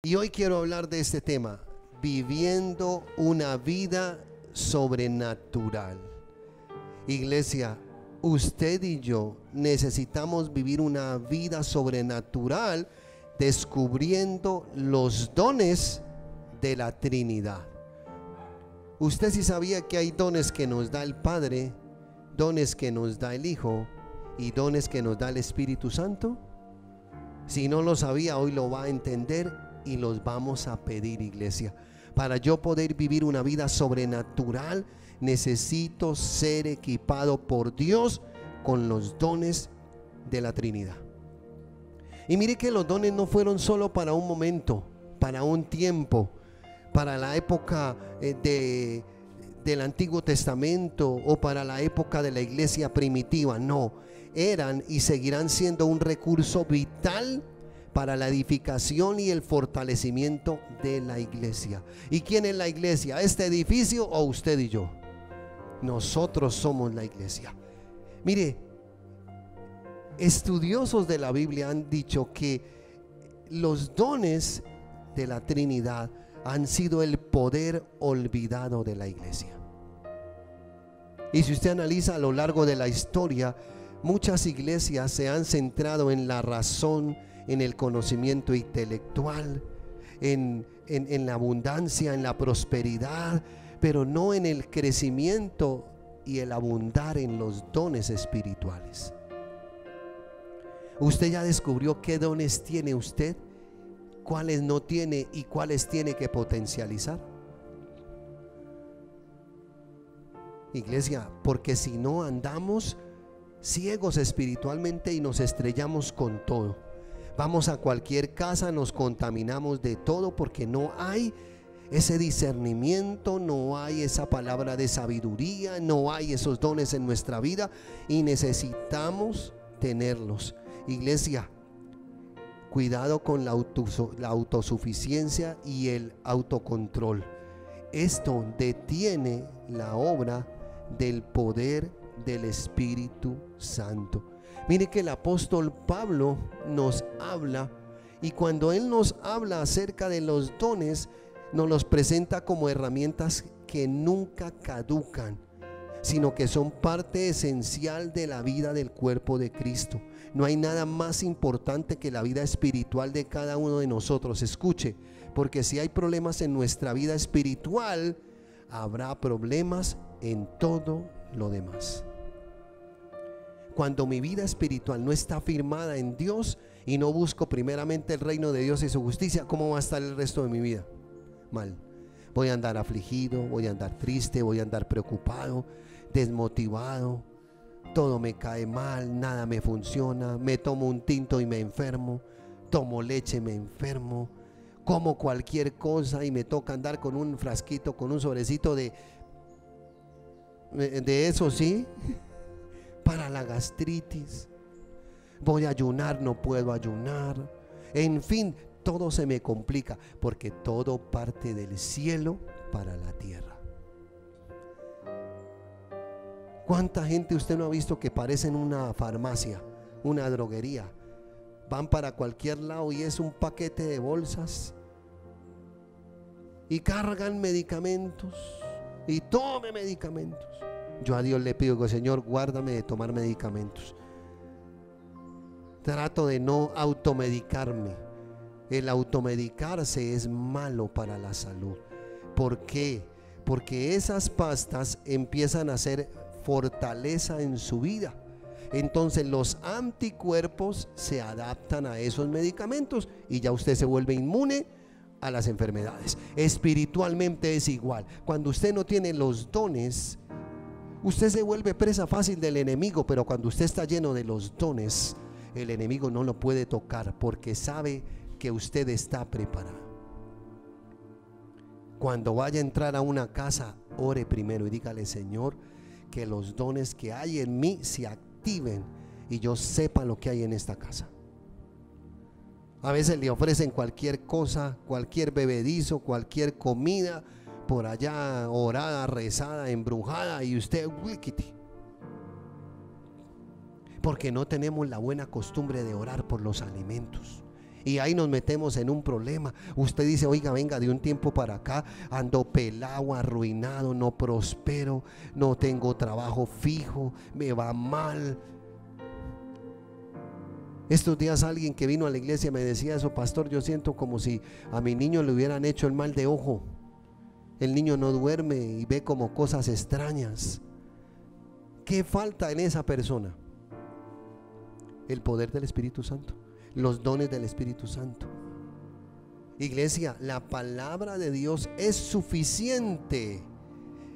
Y hoy quiero hablar de este tema, viviendo una vida sobrenatural. Iglesia, usted y yo necesitamos vivir una vida sobrenatural, descubriendo los dones de la Trinidad. Usted sí sabía que hay dones que nos da el Padre, dones que nos da el Hijo y dones que nos da el Espíritu Santo. Si no lo sabía, hoy lo va a entender y los vamos a pedir, iglesia. Para yo poder vivir una vida sobrenatural, necesito ser equipado por Dios con los dones de la Trinidad. Y mire que los dones no fueron solo para un momento, para un tiempo, para la época del Antiguo Testamento o para la época de la iglesia primitiva. No, eran y seguirán siendo un recurso vital para la edificación y el fortalecimiento de la iglesia. ¿Y quién es la iglesia? ¿Este edificio o usted y yo? Nosotros somos la iglesia. Mire, estudiosos de la Biblia han dicho que los dones de la Trinidad han sido el poder olvidado de la iglesia. Y si usted analiza a lo largo de la historia, muchas iglesias se han centrado en la razón, en el conocimiento intelectual, en la abundancia, en la prosperidad, pero no en el crecimiento y el abundar en los dones espirituales. ¿Usted ya descubrió qué dones tiene usted? ¿Cuáles no tiene y cuáles tiene que potencializar? Iglesia, porque si no andamos ciegos espiritualmente y nos estrellamos con todo. Vamos a cualquier casa, nos contaminamos de todo porque no hay ese discernimiento, no hay esa palabra de sabiduría, no hay esos dones en nuestra vida y necesitamos tenerlos. Iglesia, cuidado con la autosuficiencia y el autocontrol. Esto detiene la obra del poder del Espíritu Santo. Mire que el apóstol Pablo nos habla, y cuando él nos habla acerca de los dones, nos los presenta como herramientas que nunca caducan, sino que son parte esencial de la vida del cuerpo de Cristo. No hay nada más importante que la vida espiritual de cada uno de nosotros. Escuche, porque si hay problemas en nuestra vida espiritual, habrá problemas en todo lo demás. Cuando mi vida espiritual no está firmada en Dios y no busco primeramente el reino de Dios y su justicia, ¿cómo va a estar el resto de mi vida? Mal. Voy a andar afligido, voy a andar triste, voy a andar preocupado, desmotivado, todo me cae mal, nada me funciona, me tomo un tinto y me enfermo, tomo leche, me enfermo, como cualquier cosa y me toca andar con un frasquito, con un sobrecito de eso, sí, para la gastritis. Voy a ayunar, no puedo ayunar. En fin, todo se me complica porque todo parte del cielo para la tierra. ¿Cuánta gente usted no ha visto que parece en una farmacia, una droguería? Van para cualquier lado y es un paquete de bolsas y cargan medicamentos y tome medicamentos. Yo a Dios le pido que, Señor, guárdame de tomar medicamentos. Trato de no automedicarme. El automedicarse es malo para la salud. ¿Por qué? Porque esas pastas empiezan a hacer fortaleza en su vida. Entonces los anticuerpos se adaptan a esos medicamentos y ya usted se vuelve inmune a las enfermedades. Espiritualmente es igual. Cuando usted no tiene los dones, usted se vuelve presa fácil del enemigo, pero cuando usted está lleno de los dones, el enemigo no lo puede tocar porque sabe que usted está preparado. Cuando vaya a entrar a una casa, ore primero y dígale: Señor, que los dones que hay en mí se activen y yo sepa lo que hay en esta casa. A veces le ofrecen cualquier cosa, cualquier bebedizo, cualquier comida por allá, orada, rezada, embrujada, y usted wikiti, porque no tenemos la buena costumbre de orar por los alimentos. Y ahí nos metemos en un problema. Usted dice, oiga, venga, de un tiempo para acá ando pelado, arruinado, no prospero, no tengo trabajo fijo, me va mal. Estos días alguien que vino a la iglesia me decía eso: pastor, yo siento como si a mi niño le hubieran hecho el mal de ojo. El niño no duerme y ve como cosas extrañas. ¿Qué falta en esa persona? El poder del Espíritu Santo, los dones del Espíritu Santo. Iglesia, la palabra de Dios es suficiente,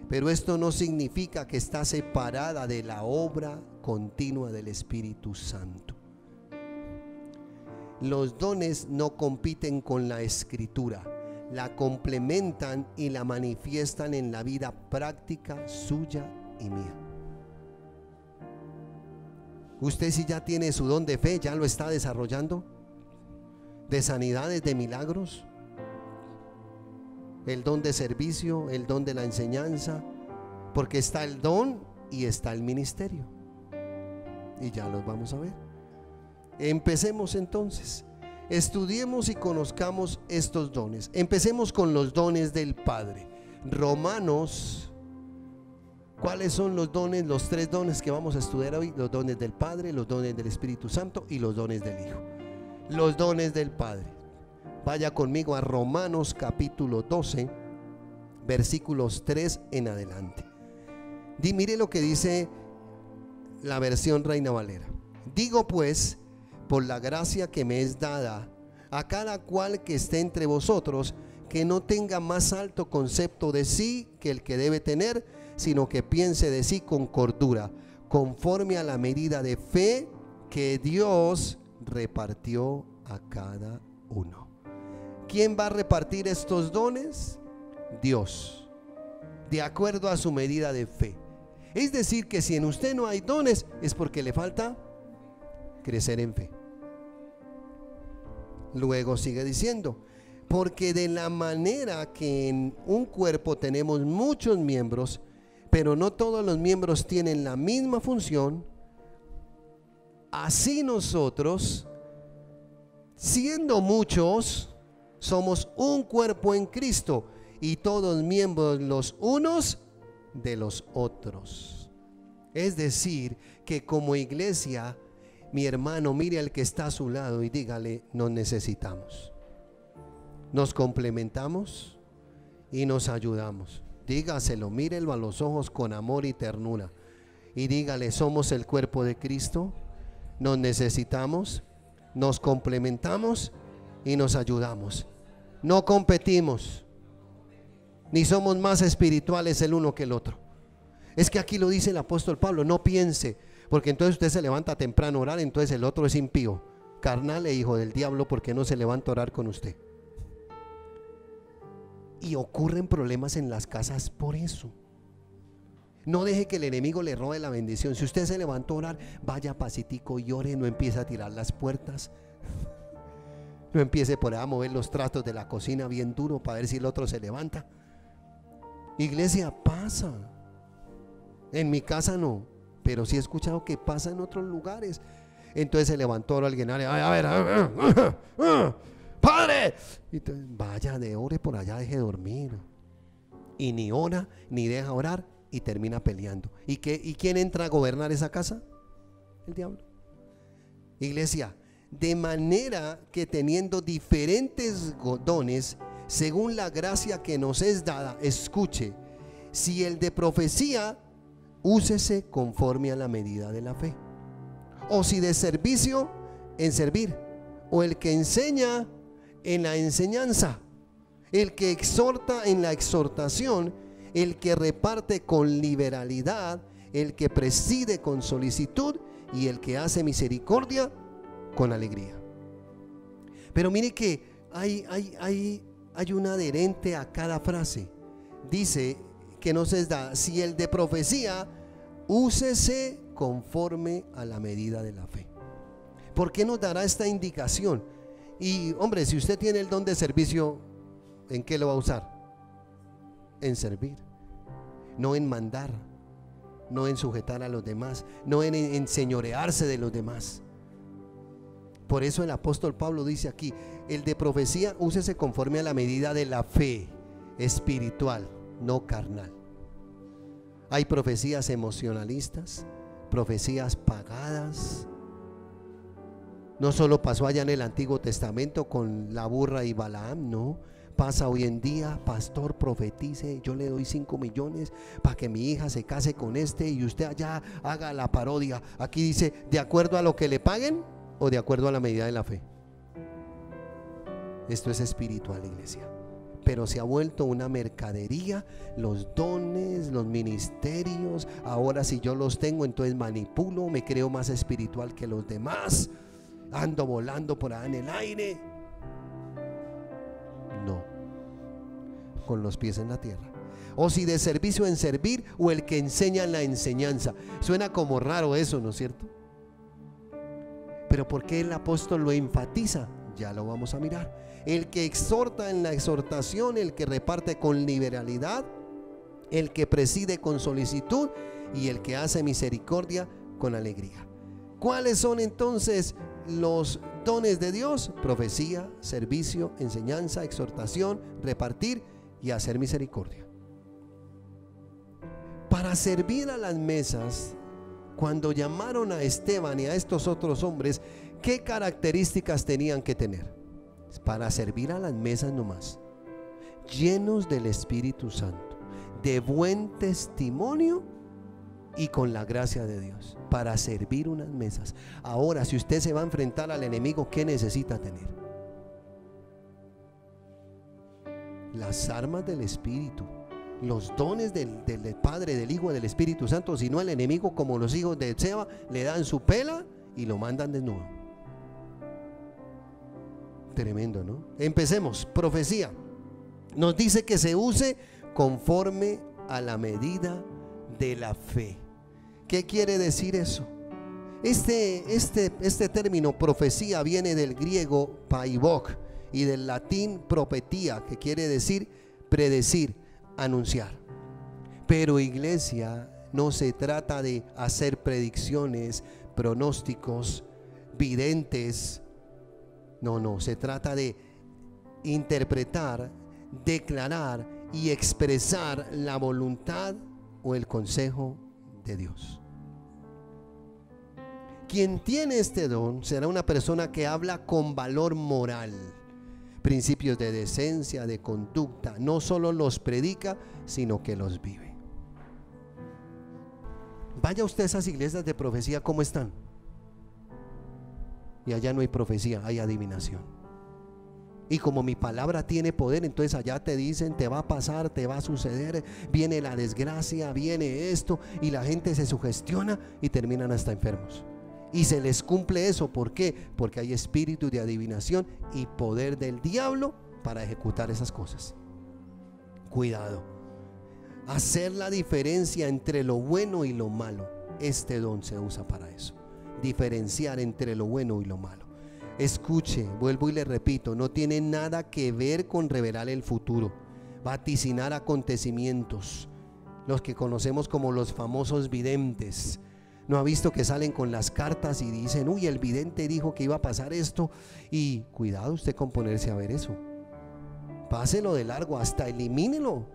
pero esto no significa que está separada de la obra continua del Espíritu Santo. Los dones no compiten con la Escritura, la complementan y la manifiestan en la vida práctica suya y mía. Usted, si ya tiene su don de fe, ya lo está desarrollando, de sanidades, de milagros, el don de servicio, el don de la enseñanza, porque está el don y está el ministerio, y ya los vamos a ver. Empecemos entonces, estudiemos y conozcamos estos dones. Empecemos con los dones del Padre. Romanos. ¿Cuáles son los dones? Los tres dones que vamos a estudiar hoy: los dones del Padre, los dones del Espíritu Santo y los dones del Hijo. Los dones del Padre. Vaya conmigo a Romanos capítulo 12, versículos 3 en adelante. Mire lo que dice la versión Reina Valera. Digo pues, por la gracia que me es dada, a cada cual que esté entre vosotros, que no tenga más alto concepto de sí que el que debe tener, sino que piense de sí con cordura, conforme a la medida de fe que Dios repartió a cada uno. ¿Quién va a repartir estos dones? Dios, de acuerdo a su medida de fe. Es decir, que si en usted no hay dones, es porque le falta crecer en fe. Luego sigue diciendo: porque de la manera que en un cuerpo tenemos muchos miembros, pero no todos los miembros tienen la misma función, así nosotros, siendo muchos, somos un cuerpo en Cristo, y todos miembros los unos de los otros. Es decir, que como iglesia, mi hermano, mire al que está a su lado y dígale: nos necesitamos, nos complementamos y nos ayudamos. Dígaselo, mírelo a los ojos con amor y ternura y dígale: somos el cuerpo de Cristo, nos necesitamos, nos complementamos y nos ayudamos. No competimos, ni somos más espirituales el uno que el otro. Es que aquí lo dice el apóstol Pablo: no piense, porque entonces usted se levanta temprano a orar, entonces el otro es impío, carnal e hijo del diablo, porque no se levanta a orar con usted. Y ocurren problemas en las casas por eso. No deje que el enemigo le robe la bendición. Si usted se levantó a orar, vaya pasitico y ore. No empiece a tirar las puertas, no empiece por ahí a mover los trastos de la cocina bien duro para ver si el otro se levanta. Iglesia, pasa. En mi casa no, pero sí he escuchado que pasa en otros lugares. Entonces se levantó alguien: a ver, Padre, y entonces, vaya, de ore por allá, deje de dormir. Y ni ora, ni deja orar, y termina peleando. ¿Y quién entra a gobernar esa casa? El diablo. Iglesia, de manera que teniendo diferentes dones, según la gracia que nos es dada, escuche: si el de profecía, úsese conforme a la medida de la fe; o si de servicio, en servir; o el que enseña, en la enseñanza; el que exhorta, en la exhortación; el que reparte con liberalidad; el que preside con solicitud; y el que hace misericordia con alegría. Pero mire que hay un adherente a cada frase. Dice que nos es da: si el de profecía, úsese conforme a la medida de la fe. ¿Por qué nos dará esta indicación? Y hombre, si usted tiene el don de servicio, ¿en qué lo va a usar? En servir, no en mandar, no en sujetar a los demás, no en enseñorearse de los demás. Por eso el apóstol Pablo dice aquí, el de profecía úsese conforme a la medida de la fe espiritual, no carnal. Hay profecías emocionalistas, profecías pagadas. No solo pasó allá en el Antiguo Testamento con la burra y Balaam, no. Pasa hoy en día, pastor, profetice, yo le doy 5 millones para que mi hija se case con este y usted allá haga la parodia. Aquí dice, ¿de acuerdo a lo que le paguen o de acuerdo a la medida de la fe? Esto es espiritual, iglesia. Pero se ha vuelto una mercadería, los dones, los ministerios. Ahora si yo los tengo, entonces manipulo, me creo más espiritual que los demás, ando volando por allá en el aire. No, con los pies en la tierra. O si de servicio en servir, o el que enseña en la enseñanza. Suena como raro eso, ¿no es cierto? Pero ¿por qué el apóstol lo enfatiza? Ya lo vamos a mirar. El que exhorta en la exhortación, el que reparte con liberalidad, el que preside con solicitud y el que hace misericordia con alegría. ¿Cuáles son entonces los dones de Dios? Profecía, servicio, enseñanza, exhortación, repartir y hacer misericordia. Para servir a las mesas, cuando llamaron a Esteban y a estos otros hombres, ¿qué características tenían que tener? Para servir a las mesas nomás, llenos del Espíritu Santo, de buen testimonio y con la gracia de Dios, para servir unas mesas. Ahora, si usted se va a enfrentar al enemigo, ¿qué necesita tener? Las armas del Espíritu, los dones del Padre, del Hijo, del Espíritu Santo. Si no, el enemigo, como los hijos de Seba, le dan su pela y lo mandan desnudo. Tremendo, ¿no? Empecemos. Profecía nos dice que se use conforme a la medida de la fe. ¿Qué quiere decir eso? Este término profecía viene del griego paibok y del latín propetía, que quiere decir predecir, anunciar. Pero, iglesia, no se trata de hacer predicciones, pronósticos, videntes. No, se trata de interpretar, declarar y expresar la voluntad o el consejo de Dios. Quien tiene este don será una persona que habla con valor moral, principios de decencia, de conducta. No solo los predica, sino que los vive. Vaya usted a esas iglesias de profecía, ¿cómo están? Y allá no hay profecía, hay adivinación. Y como mi palabra tiene poder, entonces allá te dicen, te va a pasar, te va a suceder, viene la desgracia, viene esto, y la gente se sugestiona y terminan hasta enfermos. Y se les cumple eso. ¿Por qué? Porque hay espíritu de adivinación y poder del diablo para ejecutar esas cosas. Cuidado. Hacer la diferencia entre lo bueno y lo malo. Este don se usa para eso. Diferenciar entre lo bueno y lo malo. Escuche, vuelvo y le repito, no tiene nada que ver con revelar el futuro, vaticinar acontecimientos, los que conocemos como los famosos videntes. ¿No ha visto que salen con las cartas y dicen, uy, el vidente dijo que iba a pasar esto? Y cuidado usted con ponerse a ver eso. Páselo de largo, hasta elimínelo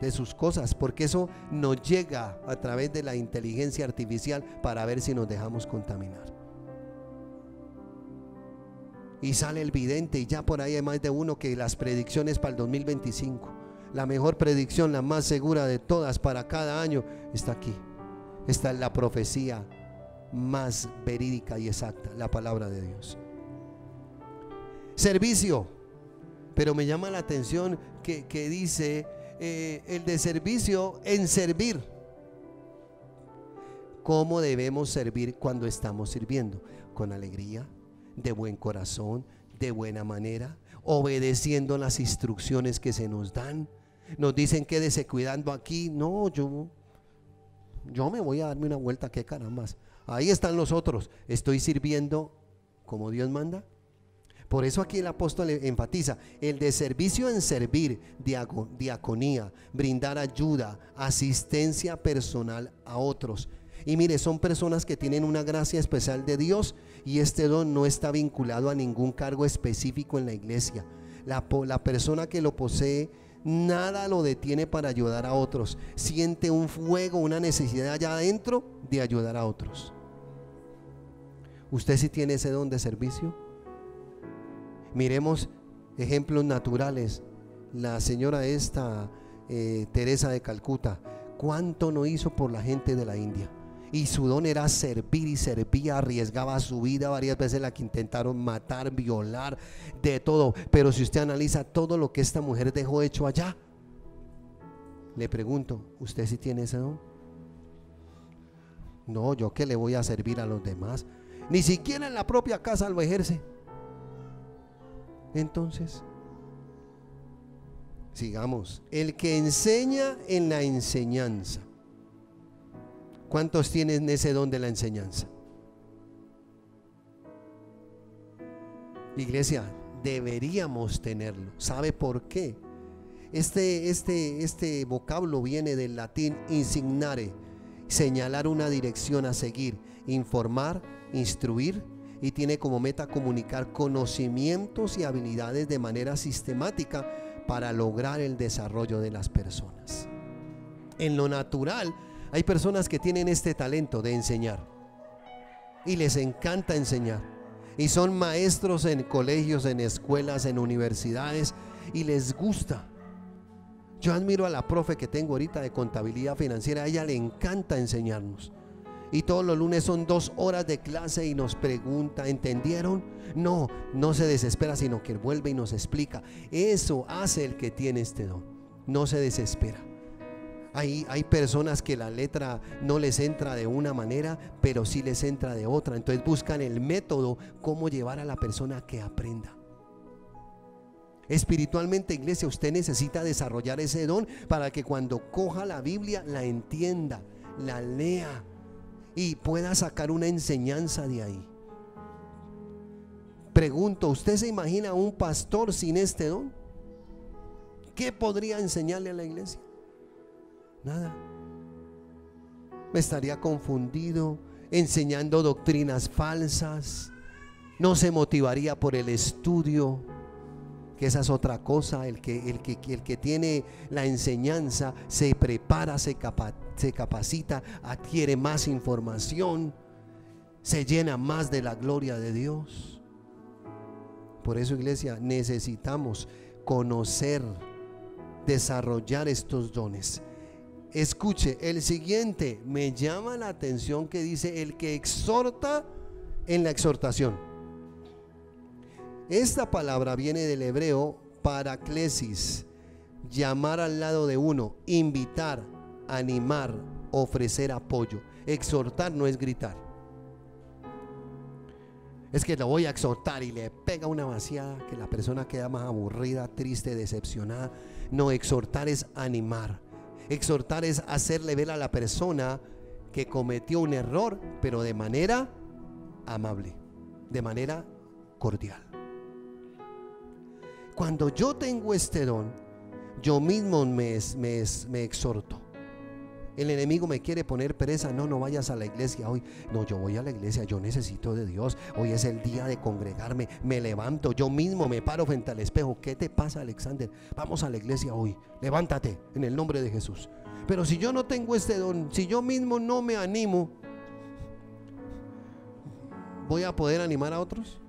de sus cosas, porque eso nos llega a través de la inteligencia artificial para ver si nos dejamos contaminar. Y sale el vidente y ya por ahí hay más de uno que las predicciones para el 2025, la mejor predicción, la más segura de todas para cada año, está aquí. Esta es la profecía más verídica y exacta, la palabra de Dios. Servicio. Pero me llama la atención que dice el de servicio en servir. ¿Cómo debemos servir cuando estamos sirviendo? Con alegría, de buen corazón, de buena manera, obedeciendo las instrucciones que se nos dan. Nos dicen quédese cuidando aquí. No, yo me voy a darme una vuelta, qué carambas. Ahí están los otros. Estoy sirviendo como Dios manda. Por eso aquí el apóstol enfatiza el de servicio en servir, diaconía, brindar ayuda, asistencia personal a otros. Y mire, son personas que tienen una gracia especial de Dios Y este don no está vinculado a ningún cargo específico en la iglesia. La persona que lo posee, nada lo detiene para ayudar a otros. Siente un fuego, una necesidad allá adentro de ayudar a otros. ¿Usted sí tiene ese don de servicio? Miremos ejemplos naturales. La señora esta, Teresa de Calcuta, ¿cuánto no hizo por la gente de la India? Y su don era servir, y servía, arriesgaba su vida. Varias veces la que intentaron matar, violar, de todo. Pero si usted analiza todo lo que esta mujer dejó hecho allá, le pregunto, ¿usted sí tiene ese don? No, yo que le voy a servir a los demás. Ni siquiera en la propia casa lo ejerce. Entonces, sigamos. El que enseña en la enseñanza. ¿Cuántos tienen ese don de la enseñanza? Iglesia, deberíamos tenerlo. ¿Sabe por qué? Este vocablo viene del latín insignare, señalar una dirección a seguir, informar, instruir, y tiene como meta comunicar conocimientos y habilidades de manera sistemática para lograr el desarrollo de las personas. En lo natural, hay personas que tienen este talento de enseñar y les encanta enseñar, y son maestros en colegios, en escuelas, en universidades, y les gusta. Yo admiro a la profe que tengo ahorita de contabilidad financiera. A ella le encanta enseñarnos, y todos los lunes son 2 horas de clase y nos pregunta, ¿entendieron? No se desespera, sino que vuelve y nos explica. Eso hace el que tiene este don, no se desespera. Hay personas que la letra no les entra de una manera, pero sí les entra de otra. Entonces buscan el método, cómo llevar a la persona a que aprenda. Espiritualmente, iglesia, usted necesita desarrollar ese don para que cuando coja la Biblia la entienda, la lea y pueda sacar una enseñanza de ahí. Pregunto, ¿usted se imagina un pastor sin este don? ¿Qué podría enseñarle a la iglesia? Nada. Me estaría confundido, enseñando doctrinas falsas. No se motivaría por el estudio, que esa es otra cosa. El que tiene la enseñanza se prepara, se capacita, adquiere más información, se llena más de la gloria de Dios. Por eso, iglesia, necesitamos conocer, desarrollar estos dones. Escuche, el siguiente me llama la atención, que dice el que exhorta en la exhortación. Esta palabra viene del hebreo paraklesis, llamar al lado de uno, invitar, animar, ofrecer apoyo. Exhortar no es gritar. Es que lo voy a exhortar y le pega una vaciada que la persona queda más aburrida, triste, decepcionada. No, exhortar es animar. Exhortar es hacerle ver a la persona que cometió un error, pero de manera amable, de manera cordial. Cuando yo tengo este don, yo mismo me exhorto. El enemigo me quiere poner pereza. No vayas a la iglesia hoy. No, yo voy a la iglesia, yo necesito de Dios. Hoy es el día de congregarme. Me levanto, yo mismo me paro frente al espejo. ¿Qué te pasa, Alexander? Vamos a la iglesia hoy. Levántate en el nombre de Jesús. Pero si yo no tengo este don, si yo mismo no me animo, ¿voy a poder animar a otros?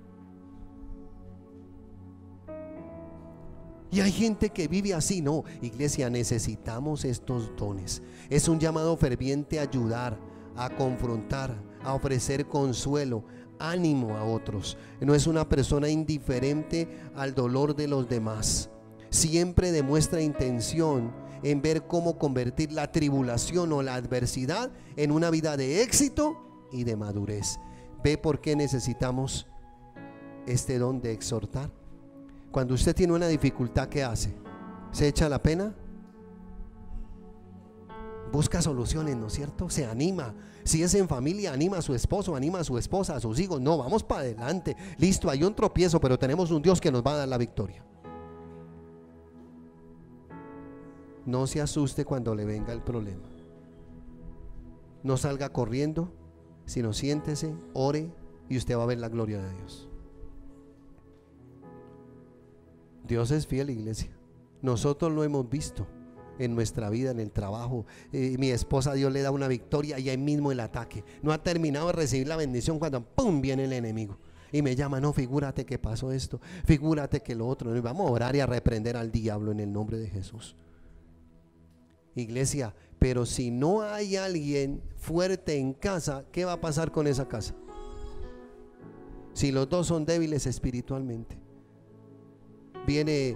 Y hay gente que vive así. No, iglesia, necesitamos estos dones. Es un llamado ferviente a ayudar, a confrontar, a ofrecer consuelo, ánimo a otros. No es una persona indiferente al dolor de los demás. Siempre demuestra intención en ver cómo convertir la tribulación o la adversidad en una vida de éxito y de madurez. ¿Ve por qué necesitamos este don de exhortar? Cuando usted tiene una dificultad, ¿qué hace? ¿Se echa la pena? Busca soluciones, ¿no es cierto? Se anima. Si es en familia, anima a su esposo, anima a su esposa, a sus hijos. No, vamos para adelante. Listo, hay un tropiezo, pero tenemos un Dios que nos va a dar la victoria. No se asuste cuando le venga el problema. No salga corriendo, sino siéntese, ore, y usted va a ver la gloria de Dios. Dios es fiel, iglesia. Nosotros lo hemos visto en nuestra vida, en el trabajo. Mi esposa, Dios le da una victoria y ahí mismo el ataque. No ha terminado de recibir la bendición cuando ¡pum! Viene el enemigo y me llama: no, figúrate que pasó esto, figúrate que lo otro. Vamos a orar y a reprender al diablo en el nombre de Jesús, iglesia. Pero si no hay alguien fuerte en casa, ¿qué va a pasar con esa casa? Si los dos son débiles espiritualmente, viene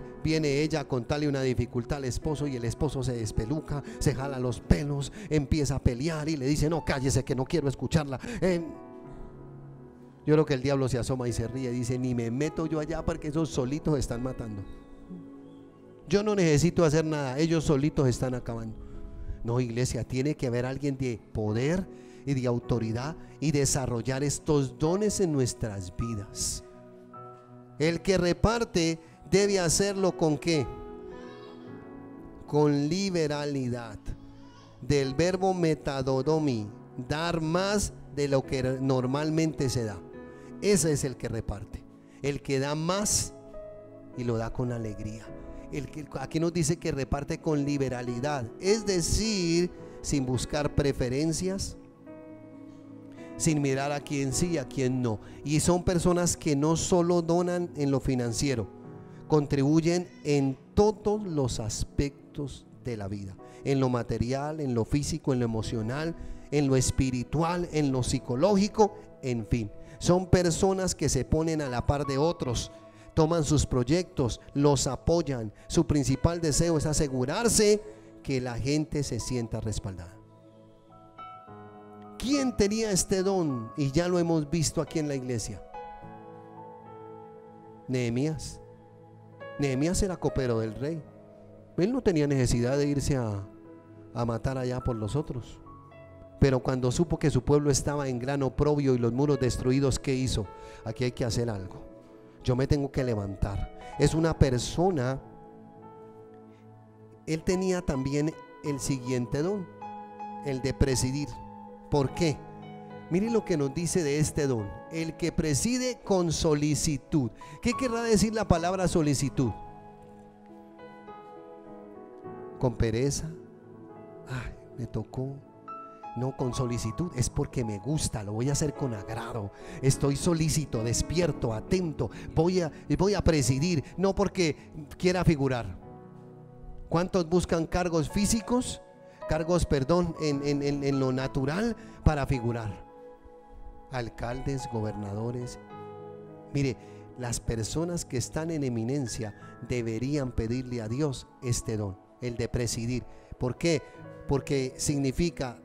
ella a contarle una dificultad al esposo y el esposo se despeluca, se jala los pelos, empieza a pelear y le dice: no, cállese que no quiero escucharla. Yo creo que el diablo se asoma y se ríe y dice: ni me meto yo allá porque esos solitos están matando. Yo no necesito hacer nada, ellos solitos están acabando. No, iglesia, tiene que haber alguien de poder y de autoridad y desarrollar estos dones en nuestras vidas. El que reparte debe hacerlo ¿con qué? Con liberalidad. Del verbo metadodomi, dar más de lo que normalmente se da. Ese es el que reparte, el que da más y lo da con alegría. Aquí nos dice que reparte con liberalidad, es decir, sin buscar preferencias, sin mirar a quién sí y a quién no. Y son personas que no solo donan en lo financiero, contribuyen en todos los aspectos de la vida, en lo material, en lo físico, en lo emocional, en lo espiritual, en lo psicológico, en fin. Son personas que se ponen a la par de otros, toman sus proyectos, los apoyan. Su principal deseo es asegurarse que la gente se sienta respaldada. ¿Quién tenía este don? Y ya lo hemos visto aquí en la iglesia. Nehemías. Nehemías era copero del rey. Él no tenía necesidad de irse a matar allá por los otros. Pero cuando supo que su pueblo estaba en gran oprobio y los muros destruidos, ¿qué hizo? Aquí hay que hacer algo. Yo me tengo que levantar. Es una persona. Él tenía también el siguiente don, el de presidir. ¿Por qué? Miren lo que nos dice de este don: el que preside con solicitud. ¿Qué querrá decir la palabra solicitud? Con pereza. Ay, me tocó. No, con solicitud, es porque me gusta, lo voy a hacer con agrado. Estoy solícito, despierto, atento. Voy a presidir, no porque quiera figurar. ¿Cuántos buscan cargos físicos? En lo natural para figurar. Alcaldes, gobernadores. Mire, las personas que están en eminencia deberían pedirle a Dios este don, el de presidir. ¿Por qué? Porque significa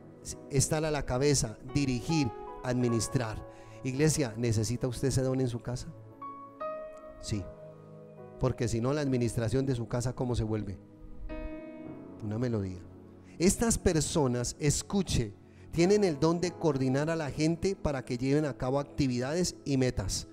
estar a la cabeza, dirigir, administrar. Iglesia, ¿necesita usted ese don en su casa? Sí, porque si no, la administración de su casa, ¿cómo se vuelve? Una melodía. Estas personas, escuche, tienen el don de coordinar a la gente para que lleven a cabo actividades y metas.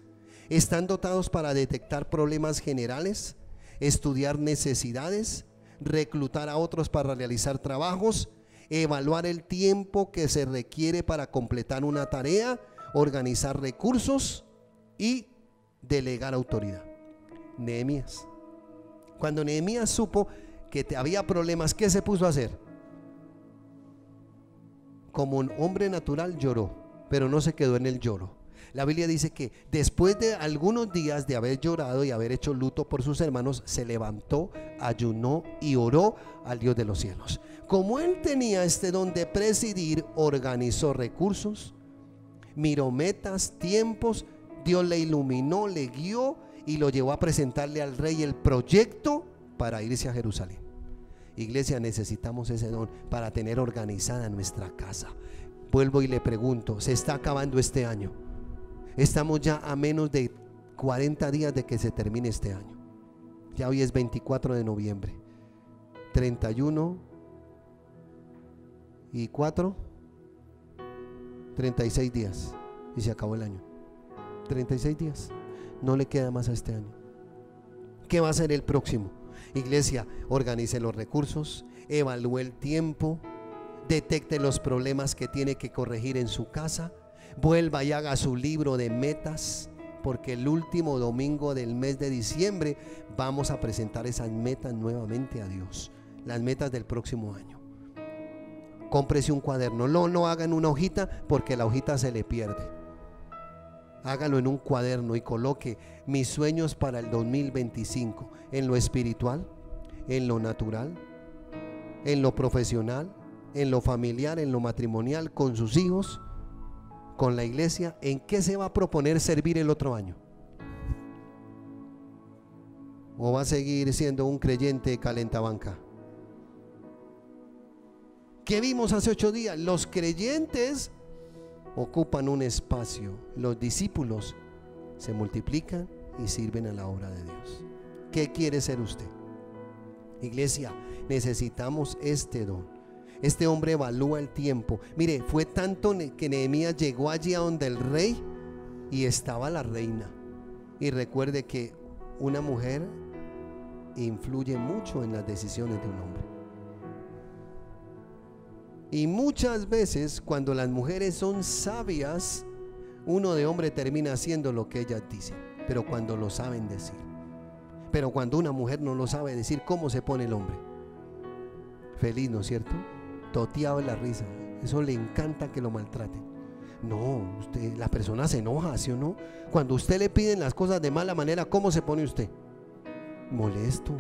Están dotados para detectar problemas generales, estudiar necesidades, reclutar a otros para realizar trabajos, evaluar el tiempo que se requiere para completar una tarea, organizar recursos y delegar autoridad. Nehemías. Cuando Nehemías supo que había problemas, ¿qué se puso a hacer? Como un hombre natural lloró, pero no se quedó en el lloro. La Biblia dice que después de algunos días de haber llorado y haber hecho luto por sus hermanos, se levantó, ayunó y oró al Dios de los cielos. Como él tenía este don de presidir, organizó recursos, miró metas, tiempos. Dios le iluminó, le guió y lo llevó a presentarle al rey el proyecto para irse a Jerusalén. Iglesia, necesitamos ese don para tener organizada nuestra casa. Vuelvo y le pregunto, se está acabando este año. Estamos ya a menos de 40 días de que se termine este año. Ya hoy es 24 de noviembre. 31 y 4, 36 días y se acabó el año. 36 días, no le queda más a este año. ¿Qué va a ser el próximo? Iglesia, organice los recursos, evalúe el tiempo, detecte los problemas que tiene que corregir en su casa, Vuelva y haga su libro de metas, porque el último domingo del mes de diciembre vamos a presentar esas metas nuevamente a Dios, las metas del próximo año. Cómprese un cuaderno, no hagan una hojita, porque la hojita se le pierde. Hágalo en un cuaderno y coloque mis sueños para el 2025, en lo espiritual, en lo natural, en lo profesional, en lo familiar, en lo matrimonial, con sus hijos, con la iglesia. ¿En qué se va a proponer servir el otro año? ¿O va a seguir siendo un creyente calentabanca? ¿Qué vimos hace 8 días? Los creyentes ocupan un espacio, los discípulos se multiplican y sirven a la obra de Dios. ¿Qué quiere ser usted? Iglesia, necesitamos este don. Este hombre evalúa el tiempo. Mire, fue tanto que Nehemías llegó allí a donde el rey y estaba la reina. Y recuerde que una mujer influye mucho en las decisiones de un hombre. Y muchas veces cuando las mujeres son sabias, uno de hombre termina haciendo lo que ellas dicen, pero cuando lo saben decir. Pero cuando una mujer no lo sabe decir, ¿cómo se pone el hombre? Feliz, ¿no es cierto? Toteado de la risa. Eso le encanta que lo maltraten. No, la persona se enoja, ¿sí o no? Cuando usted le piden las cosas de mala manera, ¿cómo se pone usted? Molesto.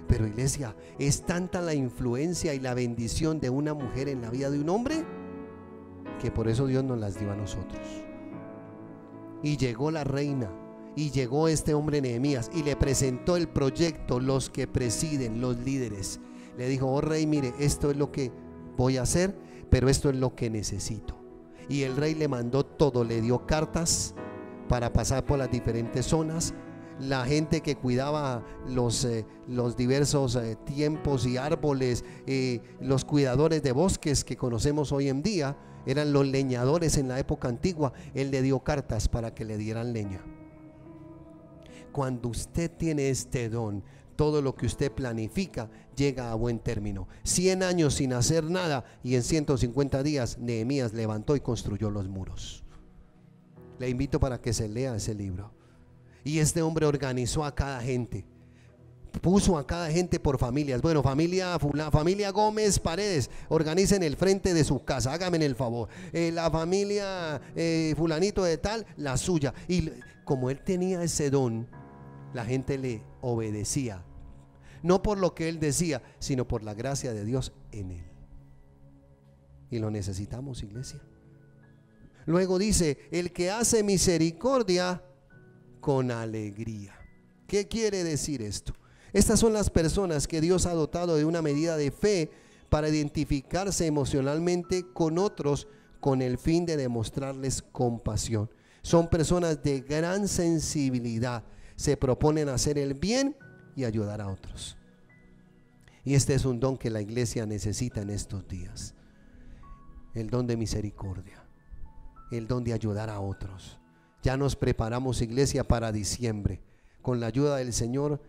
Pero iglesia, es tanta la influencia y la bendición de una mujer en la vida de un hombre, que por eso Dios nos las dio a nosotros. Y llegó la reina, y llegó este hombre Nehemías, y le presentó el proyecto, los que presiden, los líderes. Le dijo: oh rey, mire, esto es lo que voy a hacer, pero esto es lo que necesito. Y el rey le mandó todo, le dio cartas para pasar por las diferentes zonas. La gente que cuidaba los diversos tiempos y árboles, los cuidadores de bosques que conocemos hoy en día, eran los leñadores en la época antigua. Él le dio cartas para que le dieran leña. Cuando usted tiene este don, todo lo que usted planifica llega a buen término. 100 años sin hacer nada, y en 150 días Nehemías levantó y construyó los muros. Le invito para que se lea ese libro. Y este hombre organizó a cada gente, puso a cada gente por familias. Bueno, familia Gómez Paredes, organicen el frente de su casa, hágame el favor. La familia fulanito de tal, la suya. Y como él tenía ese don, la gente le obedecía, no por lo que él decía, sino por la gracia de Dios en él. Y lo necesitamos, iglesia. Luego dice: el que hace misericordia con alegría. ¿Qué quiere decir esto? Estas son las personas que Dios ha dotado de una medida de fe para identificarse emocionalmente con otros, con el fin de demostrarles compasión. Son personas de gran sensibilidad, se proponen hacer el bien y ayudar a otros. Y este es un don que la iglesia necesita en estos días: el don de misericordia, el don de ayudar a otros. Ya nos preparamos, iglesia, para diciembre. Con la ayuda del Señor,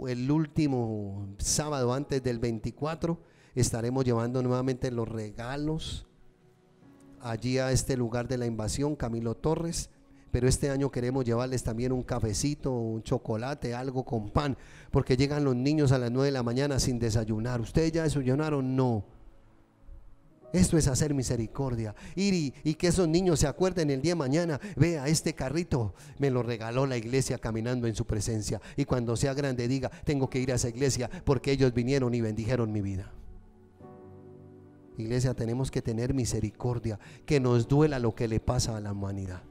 el último sábado antes del 24 estaremos llevando nuevamente los regalos allí a este lugar de la invasión, Camilo Torres. Pero este año queremos llevarles también un cafecito, un chocolate, algo con pan, porque llegan los niños a las 9 de la mañana sin desayunar. ¿Ustedes ya desayunaron? No. Esto es hacer misericordia. Ir y que esos niños se acuerden el día de mañana: vea, este carrito me lo regaló la iglesia caminando en su presencia. Y cuando sea grande diga: tengo que ir a esa iglesia porque ellos vinieron y bendijeron mi vida. Iglesia, tenemos que tener misericordia, que nos duela lo que le pasa a la humanidad.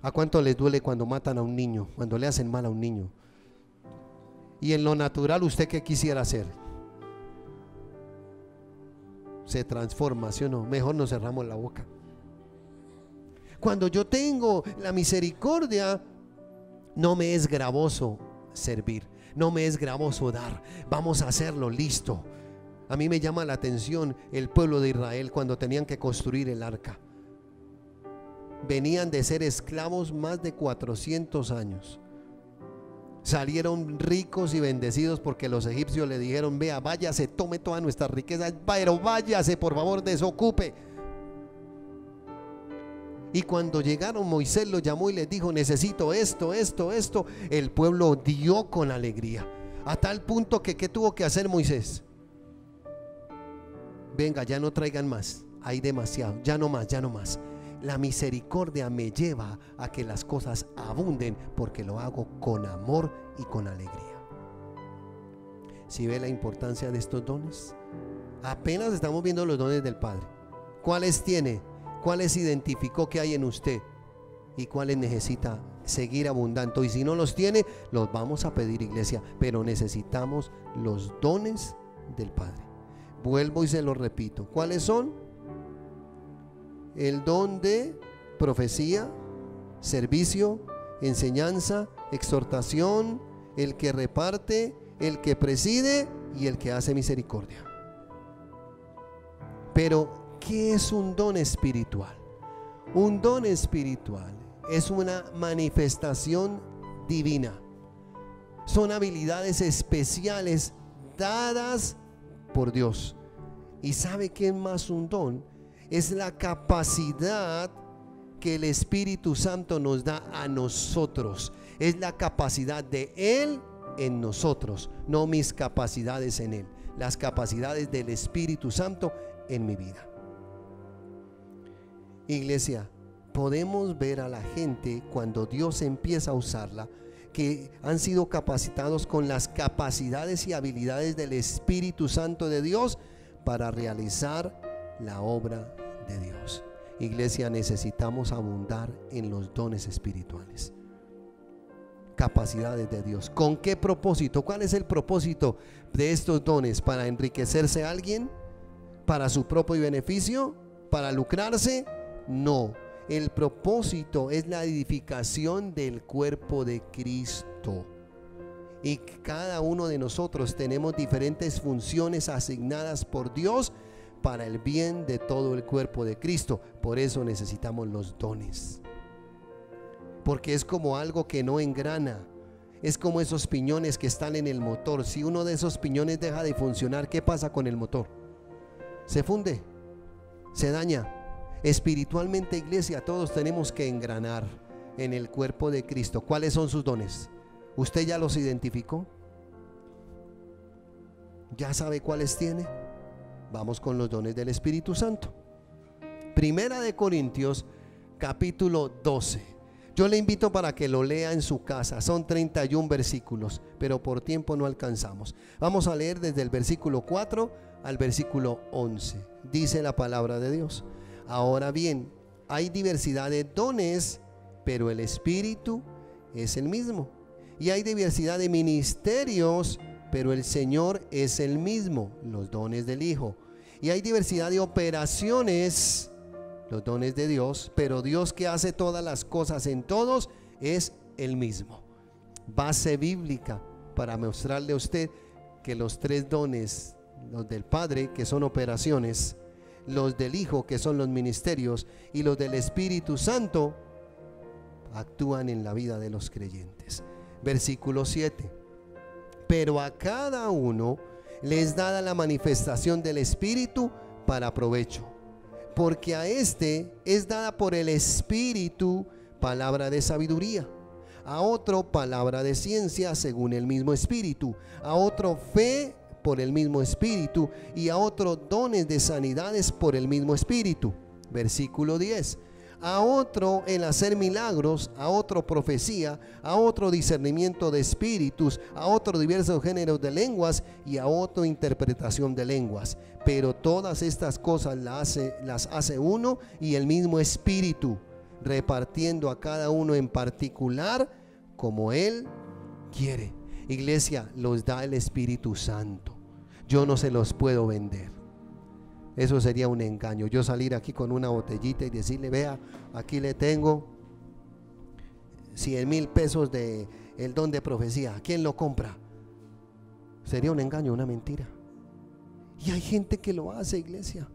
¿A cuánto les duele cuando matan a un niño, cuando le hacen mal a un niño? Y en lo natural, ¿usted qué quisiera hacer? Se transforma, ¿sí o no? Mejor nos cerramos la boca. Cuando yo tengo la misericordia, no me es gravoso servir, no me es gravoso dar. Vamos a hacerlo, listo. A mí me llama la atención el pueblo de Israel cuando tenían que construir el arca. Venían de ser esclavos más de 400 años. Salieron ricos y bendecidos porque los egipcios le dijeron: vea, váyase, tome todas nuestras riquezas, pero váyase, por favor, desocupe. Y cuando llegaron, Moisés los llamó y les dijo: necesito esto, esto, esto. El pueblo dio con alegría, a tal punto que ¿qué tuvo que hacer Moisés? Venga, ya no traigan más, hay demasiado, ya no más, ya no más. La misericordia me lleva a que las cosas abunden, porque lo hago con amor y con alegría. ¿Sí ve la importancia de estos dones? Apenas estamos viendo los dones del Padre. ¿Cuáles tiene? ¿Cuáles identificó que hay en usted? ¿Y cuáles necesita seguir abundando? Y si no los tiene, los vamos a pedir, iglesia. Pero necesitamos los dones del Padre. Vuelvo y se los repito. ¿Cuáles son? El don de profecía, servicio, enseñanza, exhortación, el que reparte, el que preside y el que hace misericordia. Pero, ¿qué es un don espiritual? Un don espiritual es una manifestación divina. Son habilidades especiales dadas por Dios. ¿Y sabe qué es más un don? Es la capacidad que el Espíritu Santo nos da a nosotros. Es la capacidad de Él en nosotros, no mis capacidades en Él. Las capacidades del Espíritu Santo en mi vida. Iglesia, podemos ver a la gente cuando Dios empieza a usarla, que han sido capacitados con las capacidades y habilidades del Espíritu Santo de Dios para realizar la obra de Dios. Iglesia, necesitamos abundar en los dones espirituales, capacidades de Dios. ¿Con qué propósito? ¿Cuál es el propósito de estos dones? ¿Para enriquecerse a alguien? ¿Para su propio beneficio? ¿Para lucrarse? No, el propósito es la edificación del cuerpo de Cristo. Y cada uno de nosotros tenemos diferentes funciones asignadas por Dios para el bien de todo el cuerpo de Cristo. Por eso necesitamos los dones, porque es como algo que no engrana. Es como esos piñones que están en el motor. Si uno de esos piñones deja de funcionar, ¿qué pasa con el motor? Se funde, se daña. Espiritualmente, iglesia, todos tenemos que engranar en el cuerpo de Cristo. ¿Cuáles son sus dones? ¿Usted ya los identificó? ¿Ya sabe cuáles tiene? Vamos con los dones del Espíritu Santo. Primera de Corintios, capítulo 12. Yo le invito para que lo lea en su casa. Son 31 versículos, pero por tiempo no alcanzamos. Vamos a leer desde el versículo 4 al versículo 11. Dice la palabra de Dios: ahora bien, hay diversidad de dones, pero el Espíritu es el mismo. Y hay diversidad de ministerios, pero el Señor es el mismo, los dones del Hijo. Y hay diversidad de operaciones, los dones de Dios, pero Dios, que hace todas las cosas en todos, es el mismo. Base bíblica para mostrarle a usted que los tres dones, los del Padre, que son operaciones, los del Hijo, que son los ministerios, y los del Espíritu Santo, actúan en la vida de los creyentes. Versículo 7. Pero a cada uno les dada la manifestación del Espíritu para provecho, porque a este es dada por el Espíritu palabra de sabiduría, a otro palabra de ciencia según el mismo Espíritu, a otro fe por el mismo Espíritu, y a otro dones de sanidades por el mismo Espíritu. Versículo 10. A otro el hacer milagros, a otro profecía, a otro discernimiento de espíritus, a otro diversos géneros de lenguas, y a otro interpretación de lenguas. Pero todas estas cosas las hace uno y el mismo Espíritu, repartiendo a cada uno en particular como Él quiere. Iglesia, los da el Espíritu Santo. Yo no se los puedo vender. Eso sería un engaño. Yo salir aquí con una botellita y decirle: vea, aquí le tengo 100,000 pesos de el don de profecía. ¿Quién lo compra? Sería un engaño, una mentira. Y hay gente que lo hace, iglesia.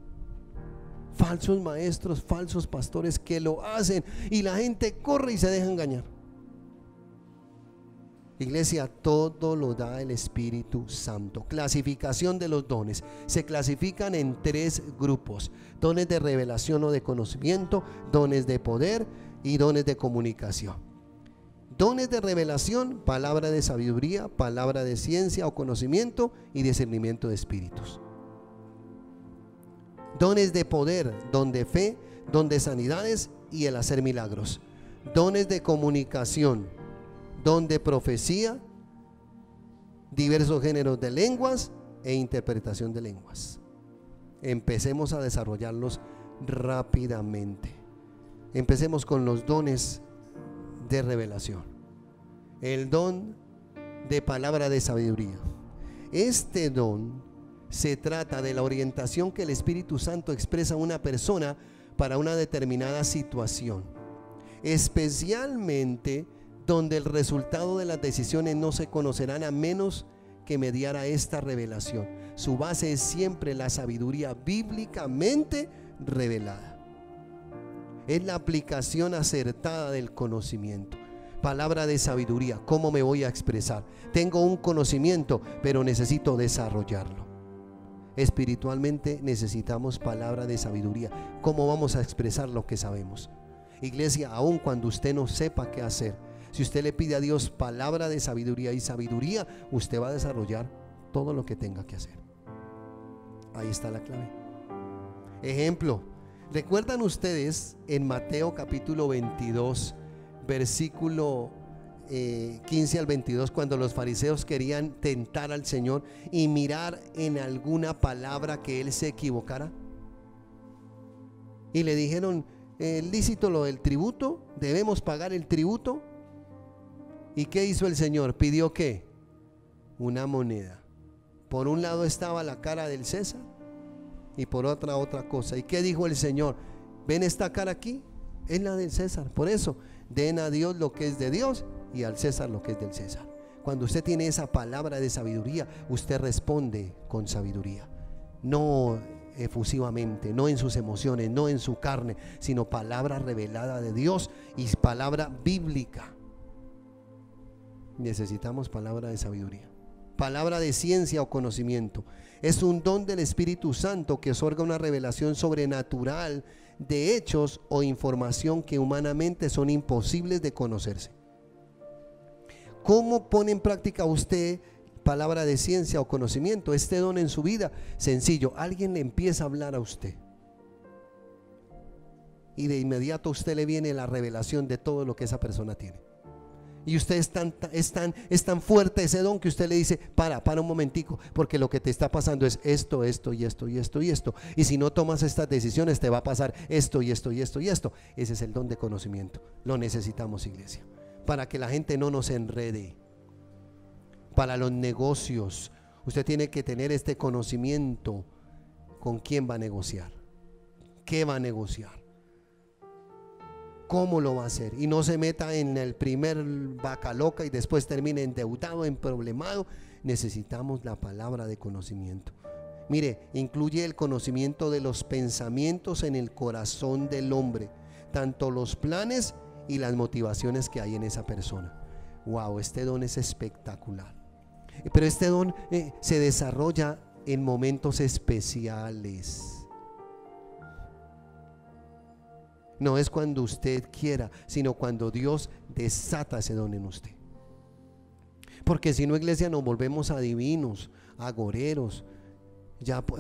Falsos maestros, falsos pastores que lo hacen, y la gente corre y se deja engañar. Iglesia, todo lo da el Espíritu Santo. Clasificación de los dones. Se clasifican en 3 grupos: dones de revelación o de conocimiento, dones de poder y dones de comunicación. Dones de revelación: palabra de sabiduría, palabra de ciencia o conocimiento y discernimiento de espíritus. Dones de poder: don de fe, don de sanidades y el hacer milagros. Dones de comunicación: don de profecía, diversos géneros de lenguas e interpretación de lenguas. Empecemos a desarrollarlos rápidamente. Empecemos con los dones de revelación. El don de palabra de sabiduría. Este don se trata de la orientación que el Espíritu Santo expresa a una persona para una determinada situación, especialmente donde el resultado de las decisiones no se conocerán a menos que mediara esta revelación. Su base es siempre la sabiduría bíblicamente revelada. Es la aplicación acertada del conocimiento. Palabra de sabiduría: ¿cómo me voy a expresar? Tengo un conocimiento, pero necesito desarrollarlo. Espiritualmente necesitamos palabra de sabiduría. ¿Cómo vamos a expresar lo que sabemos? Iglesia, aun cuando usted no sepa qué hacer, si usted le pide a Dios palabra de sabiduría y sabiduría, usted va a desarrollar todo lo que tenga que hacer. Ahí está la clave. Ejemplo: ¿recuerdan ustedes en Mateo capítulo 22, versículo 15 al 22, cuando los fariseos querían tentar al Señor y mirar en alguna palabra que Él se equivocara? Y le dijeron: ¿es lícito lo del tributo? ¿Debemos pagar el tributo? ¿Y qué hizo el Señor? ¿Pidió qué? Una moneda. Por un lado estaba la cara del César y por otra cosa. ¿Y qué dijo el Señor? ¿Ven esta cara aquí? Es la del César. Por eso, den a Dios lo que es de Dios y al César lo que es del César. Cuando usted tiene esa palabra de sabiduría, usted responde con sabiduría. No efusivamente, no en sus emociones, no en su carne, sino palabra revelada de Dios y palabra bíblica. Necesitamos palabra de sabiduría. Palabra de ciencia o conocimiento: es un don del Espíritu Santo que otorga una revelación sobrenatural de hechos o información que humanamente son imposibles de conocerse. ¿Cómo pone en práctica usted palabra de ciencia o conocimiento, este don en su vida? Sencillo: alguien le empieza a hablar a usted y de inmediato a usted le viene la revelación de todo lo que esa persona tiene. Y usted es tan fuerte ese don que usted le dice: para un momentico, porque lo que te está pasando es esto, esto y esto y esto y esto, y si no tomas estas decisiones te va a pasar esto y esto y esto y esto. Ese es el don de conocimiento. Lo necesitamos, iglesia, para que la gente no nos enrede. Para los negocios, usted tiene que tener este conocimiento. ¿Con quién va a negociar? ¿Qué va a negociar? ¿Cómo lo va a hacer? Y no se meta en el primer vaca loca y después termine endeudado, emproblemado. Necesitamos la palabra de conocimiento. Mire, incluye el conocimiento de los pensamientos en el corazón del hombre, tanto los planes y las motivaciones que hay en esa persona. Wow, este don es espectacular. Pero este don se desarrolla en momentos especiales. No es cuando usted quiera, sino cuando Dios desata ese don en usted. Porque si no, iglesia, nos volvemos adivinos, agoreros.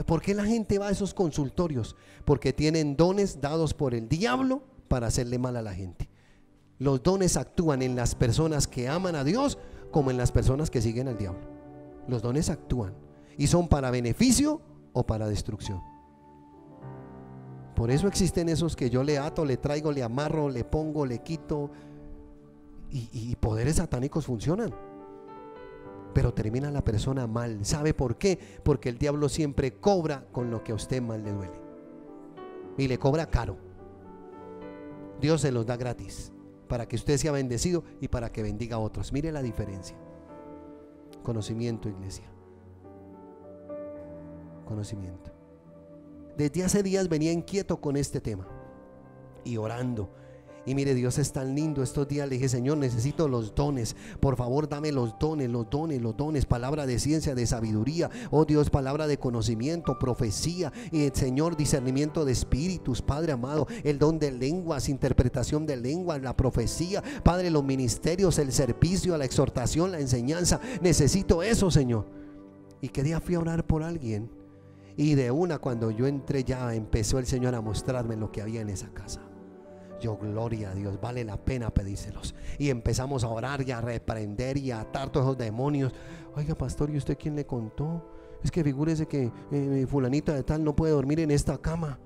¿Por qué la gente va a esos consultorios? Porque tienen dones dados por el diablo para hacerle mal a la gente. Los dones actúan en las personas que aman a Dios como en las personas que siguen al diablo. Los dones actúan y son para beneficio o para destrucción. Por eso existen esos que yo le ato, le traigo, le amarro, le pongo, le quito. Y poderes satánicos funcionan, pero termina la persona mal. ¿Sabe por qué? Porque el diablo siempre cobra con lo que a usted más le duele, y le cobra caro. Dios se los da gratis para que usted sea bendecido y para que bendiga a otros. Mire la diferencia. Conocimiento, iglesia. Conocimiento. Desde hace días venía inquieto con este tema y orando, Y mire, Dios es tan lindo. Estos días le dije: Señor, necesito los dones. Por favor, dame los dones, los dones, los dones. Palabra de ciencia, de sabiduría. Oh Dios, palabra de conocimiento, profecía. Y Señor, discernimiento de espíritus, Padre amado. El don de lenguas, interpretación de lenguas, la profecía. Padre, los ministerios, el servicio, la exhortación, la enseñanza. Necesito eso, Señor. Y que día fui a orar por alguien. Y de una, cuando yo entré, ya empezó el Señor a mostrarme lo que había en esa casa. Yo, gloria a Dios, vale la pena pedírselos. Y empezamos a orar y a reprender y a atar todos esos demonios. Oiga, pastor, ¿y usted quién le contó? Es que figúrese que fulanita de tal no puede dormir en esta cama.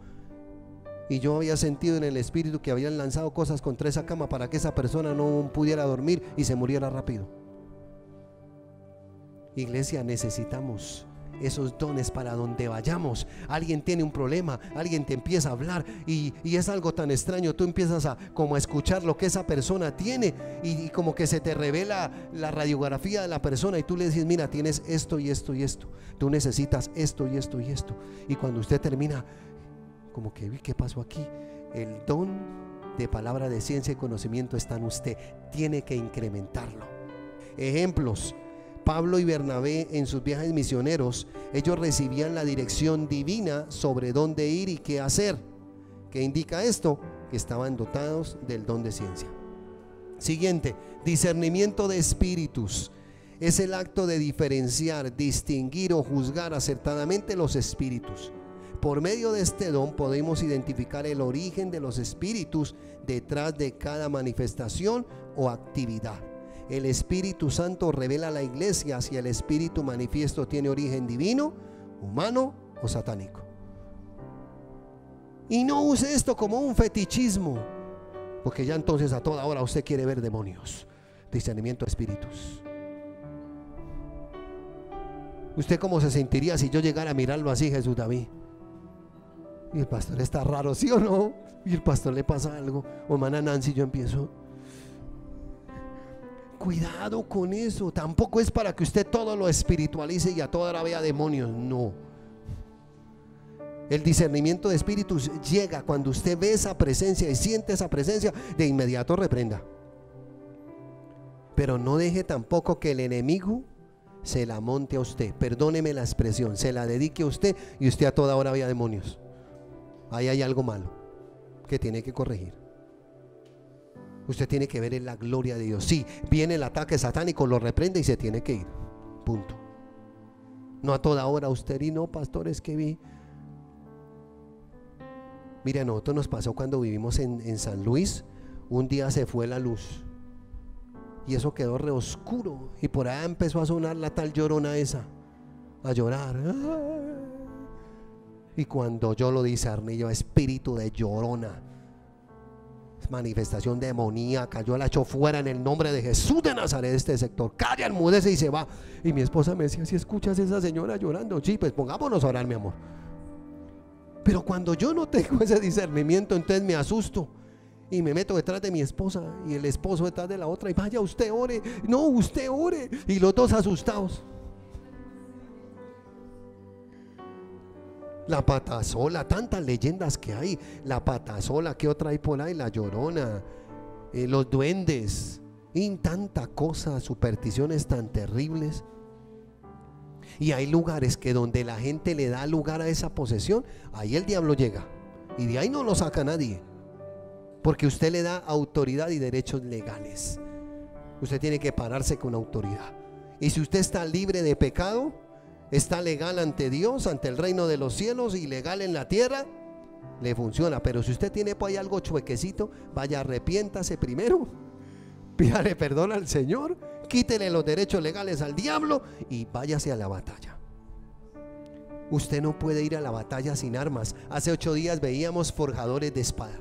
Y yo había sentido en el espíritu que habían lanzado cosas contra esa cama para que esa persona no pudiera dormir y se muriera rápido. Iglesia, necesitamos esos dones para donde vayamos. Alguien tiene un problema, alguien te empieza a hablar y es algo tan extraño. Tú empiezas a escuchar lo que esa persona tiene y como que se te revela la radiografía de la persona y tú le dices: mira, tienes esto y esto y esto, tú necesitas esto y esto y esto. Y cuando usted termina, como que, ¿qué pasó aquí? El don de palabra de ciencia y conocimiento está en usted. Tiene que incrementarlo. Ejemplos: Pablo y Bernabé en sus viajes misioneros, ellos recibían la dirección divina sobre dónde ir y qué hacer. ¿Qué indica esto? Que estaban dotados del don de ciencia. Siguiente, discernimiento de espíritus. Es el acto de diferenciar, distinguir o juzgar acertadamente los espíritus. Por medio de este don podemos identificar el origen de los espíritus detrás de cada manifestación o actividad. El Espíritu Santo revela a la iglesia si el espíritu manifiesto tiene origen divino, humano o satánico. Y no use esto como un fetichismo, porque ya entonces a toda hora usted quiere ver demonios. Discernimiento de espíritus. ¿Usted cómo se sentiría si yo llegara a mirarlo así, Jesús David? Y el pastor está raro, ¿sí o no? Y el pastor le pasa algo. O hermana Nancy, yo empiezo. Cuidado con eso. Tampoco es para que usted todo lo espiritualice y a toda hora vea demonios. No. El discernimiento de espíritus llega cuando usted ve esa presencia y siente esa presencia, de inmediato reprenda. Pero no deje tampoco que el enemigo se la monte a usted. Perdóneme la expresión, se la dedique a usted y usted a toda hora vea demonios. Ahí hay algo malo que tiene que corregir. Usted tiene que ver en la gloria de Dios. Sí, viene el ataque satánico, lo reprende y se tiene que ir. Punto. No a toda hora usted y no, pastor, es que vi. Mire, a nosotros nos pasó cuando vivimos en San Luis. Un día se fue la luz y eso quedó re oscuro. Y por allá empezó a sonar la tal llorona esa, a llorar. Y cuando yo lo discerní, yo, espíritu de llorona, manifestación demoníaca, yo la echo fuera en el nombre de Jesús de Nazaret de este sector. Calla, enmudece y se va. Y mi esposa me decía: si escuchas a esa señora llorando, sí, pues pongámonos a orar, mi amor. Pero cuando yo no tengo ese discernimiento, entonces me asusto y me meto detrás de mi esposa y el esposo detrás de la otra, y vaya, usted ore, no, usted ore, y los dos asustados. La patasola, tantas leyendas que hay. La patasola, ¿qué otra hay por ahí? La llorona, los duendes, y tanta cosa, supersticiones tan terribles. Y hay lugares que donde la gente le da lugar a esa posesión, ahí el diablo llega y de ahí no lo saca nadie, porque usted le da autoridad y derechos legales. Usted tiene que pararse con autoridad. Y si usted está libre de pecado, está legal ante Dios, ante el reino de los cielos, y legal en la tierra, le funciona. Pero si usted tiene por ahí algo chuequecito, vaya, arrepiéntase primero, pídale perdón al Señor, quítele los derechos legales al diablo y váyase a la batalla. Usted no puede ir a la batalla sin armas. Hace 8 días veíamos forjadores de espada.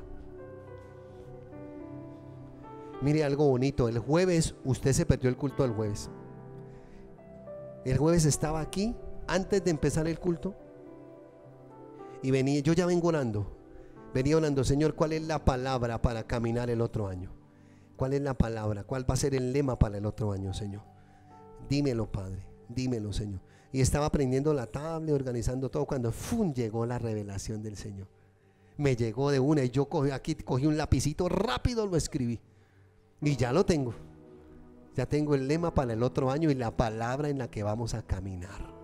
Mire algo bonito. El jueves, usted se perdió el culto del jueves. El jueves estaba aquí antes de empezar el culto y venía, yo ya vengo orando, venía orando: Señor, ¿cuál es la palabra para caminar el otro año? ¿Cuál es la palabra? ¿Cuál va a ser el lema para el otro año, Señor? Dímelo, Padre, dímelo, Señor. Y estaba aprendiendo la tabla, organizando todo, cuando ¡fum!, llegó la revelación del Señor. Me llegó de una y yo cogí un lapicito, rápido lo escribí. Y ya lo tengo. Ya tengo el lema para el otro año y la palabra en la que vamos a caminar.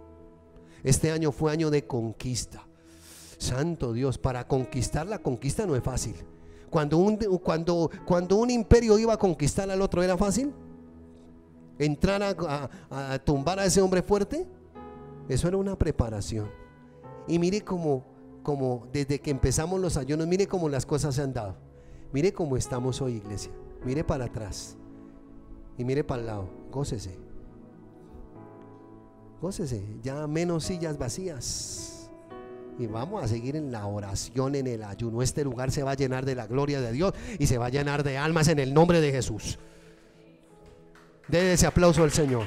Este año fue año de conquista. Santo Dios, para conquistar, la conquista no es fácil. Cuando un imperio iba a conquistar al otro, ¿era fácil? Entrar a tumbar a ese hombre fuerte. Eso era una preparación. Y mire como desde que empezamos los ayunos, mire cómo las cosas se han dado. Mire cómo estamos hoy, iglesia. Mire para atrás y mire para el lado. Gócese. Gócese. Ya menos sillas vacías. Y vamos a seguir en la oración, en el ayuno. Este lugar se va a llenar de la gloria de Dios y se va a llenar de almas en el nombre de Jesús. Dé ese aplauso al Señor.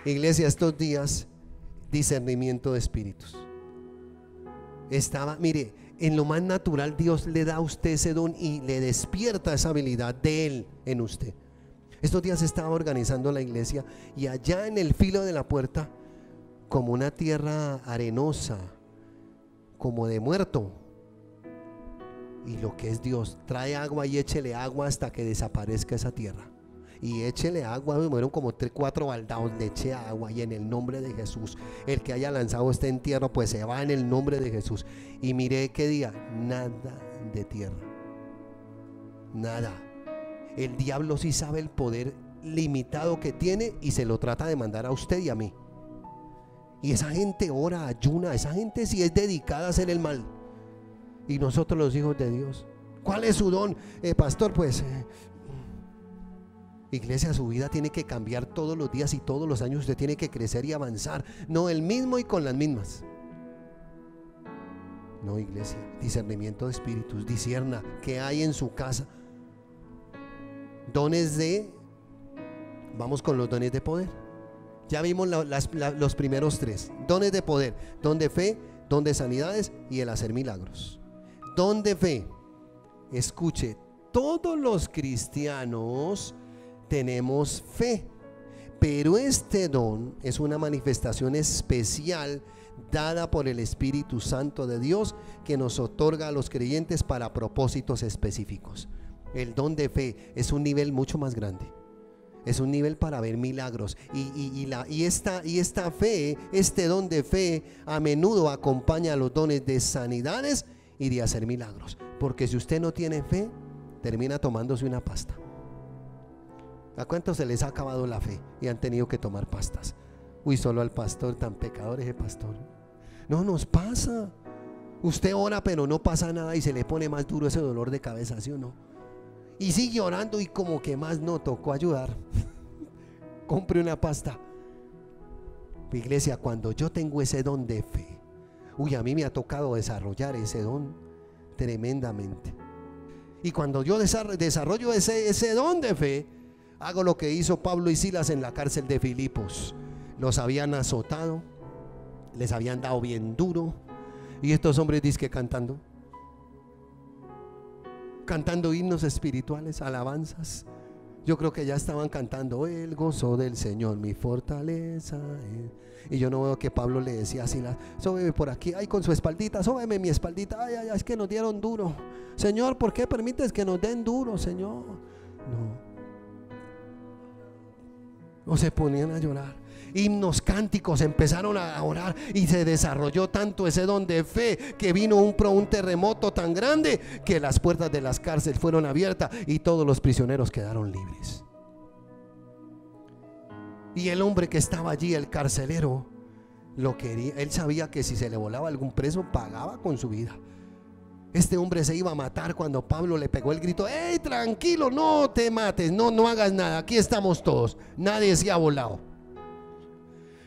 Iglesia, estos días, discernimiento de espíritus. Mire, en lo más natural Dios le da a usted ese don y le despierta esa habilidad de Él en usted. Estos días estaba organizando la iglesia y allá en el filo de la puerta, como una tierra arenosa, como de muerto. Y lo que es Dios, trae agua y échele agua hasta que desaparezca esa tierra. Y échele agua, me mueron como 3-4 baldados, le eché agua y en el nombre de Jesús, el que haya lanzado este entierro pues se va en el nombre de Jesús. Y miré qué día, nada de tierra, nada. El diablo sí sabe el poder limitado que tiene y se lo trata de mandar a usted y a mí. Y esa gente ora, ayuna, esa gente sí es dedicada a hacer el mal. Y nosotros los hijos de Dios, ¿cuál es su don? Pastor, pues iglesia, su vida tiene que cambiar todos los días y todos los años. Usted tiene que crecer y avanzar. No el mismo y con las mismas. No, iglesia, discernimiento de espíritus. Discierna qué hay en su casa. Dones de... Vamos con los dones de poder. Ya vimos los primeros 3. Dones de poder, don de fe, don de sanidades y el hacer milagros. Don de fe. Escuche, todos los cristianos tenemos fe, pero este don es una manifestación especial dada por el Espíritu Santo de Dios que nos otorga a los creyentes para propósitos específicos. El don de fe es un nivel mucho más grande. Es un nivel para ver milagros y esta fe, este don de fe a menudo acompaña a los dones de sanidades y de hacer milagros, porque si usted no tiene fe, termina tomándose una pasta. ¿A cuántos se les ha acabado la fe y han tenido que tomar pastas? Uy, solo al pastor, tan pecador ese pastor. No nos pasa. Usted ora pero no pasa nada y se le pone más duro ese dolor de cabeza, ¿sí o no? Y sigue orando y como que más no tocó ayudar. Compre una pasta. Iglesia, cuando yo tengo ese don de fe, uy, a mí me ha tocado desarrollar ese don tremendamente. Y cuando yo desarrollo ese don de fe, hago lo que hizo Pablo y Silas en la cárcel de Filipos. Los habían azotado, les habían dado bien duro, y estos hombres dizque cantando himnos espirituales, alabanzas. Yo creo que ya estaban cantando el gozo del Señor, mi fortaleza. Y yo no veo que Pablo le decía así, sóbeme por aquí, ay, con su espaldita, sóbeme mi espaldita, ay, es que nos dieron duro. Señor, ¿por qué permites que nos den duro, Señor? No se ponían a llorar. Himnos, cánticos, empezaron a orar y se desarrolló tanto ese don de fe que vino un terremoto tan grande que las puertas de las cárceles fueron abiertas y todos los prisioneros quedaron libres. Y el hombre que estaba allí, el carcelero, lo quería. Él sabía que si se le volaba algún preso pagaba con su vida. Este hombre se iba a matar cuando Pablo le pegó el grito: ¡Ey, tranquilo, no te mates, no hagas nada, aquí estamos todos, nadie se ha volado!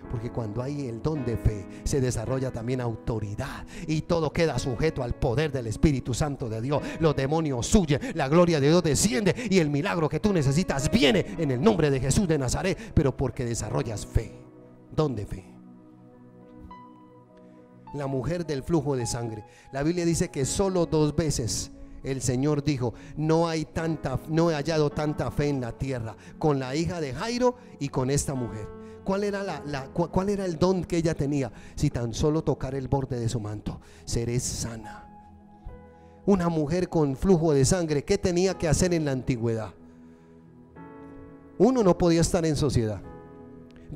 Porque cuando hay el don de fe, se desarrolla también autoridad y todo queda sujeto al poder del Espíritu Santo de Dios. Los demonios huyen, la gloria de Dios desciende y el milagro que tú necesitas viene en el nombre de Jesús de Nazaret, pero porque desarrollas fe, don de fe. La mujer del flujo de sangre, la Biblia dice que solo 2 veces el Señor dijo: no he hallado tanta fe en la tierra, con la hija de Jairo y con esta mujer. ¿Cuál era cuál era el don que ella tenía? Si tan solo tocar el borde de su manto, seré sana. Una mujer con flujo de sangre, ¿qué tenía que hacer en la antigüedad? Uno, no podía estar en sociedad.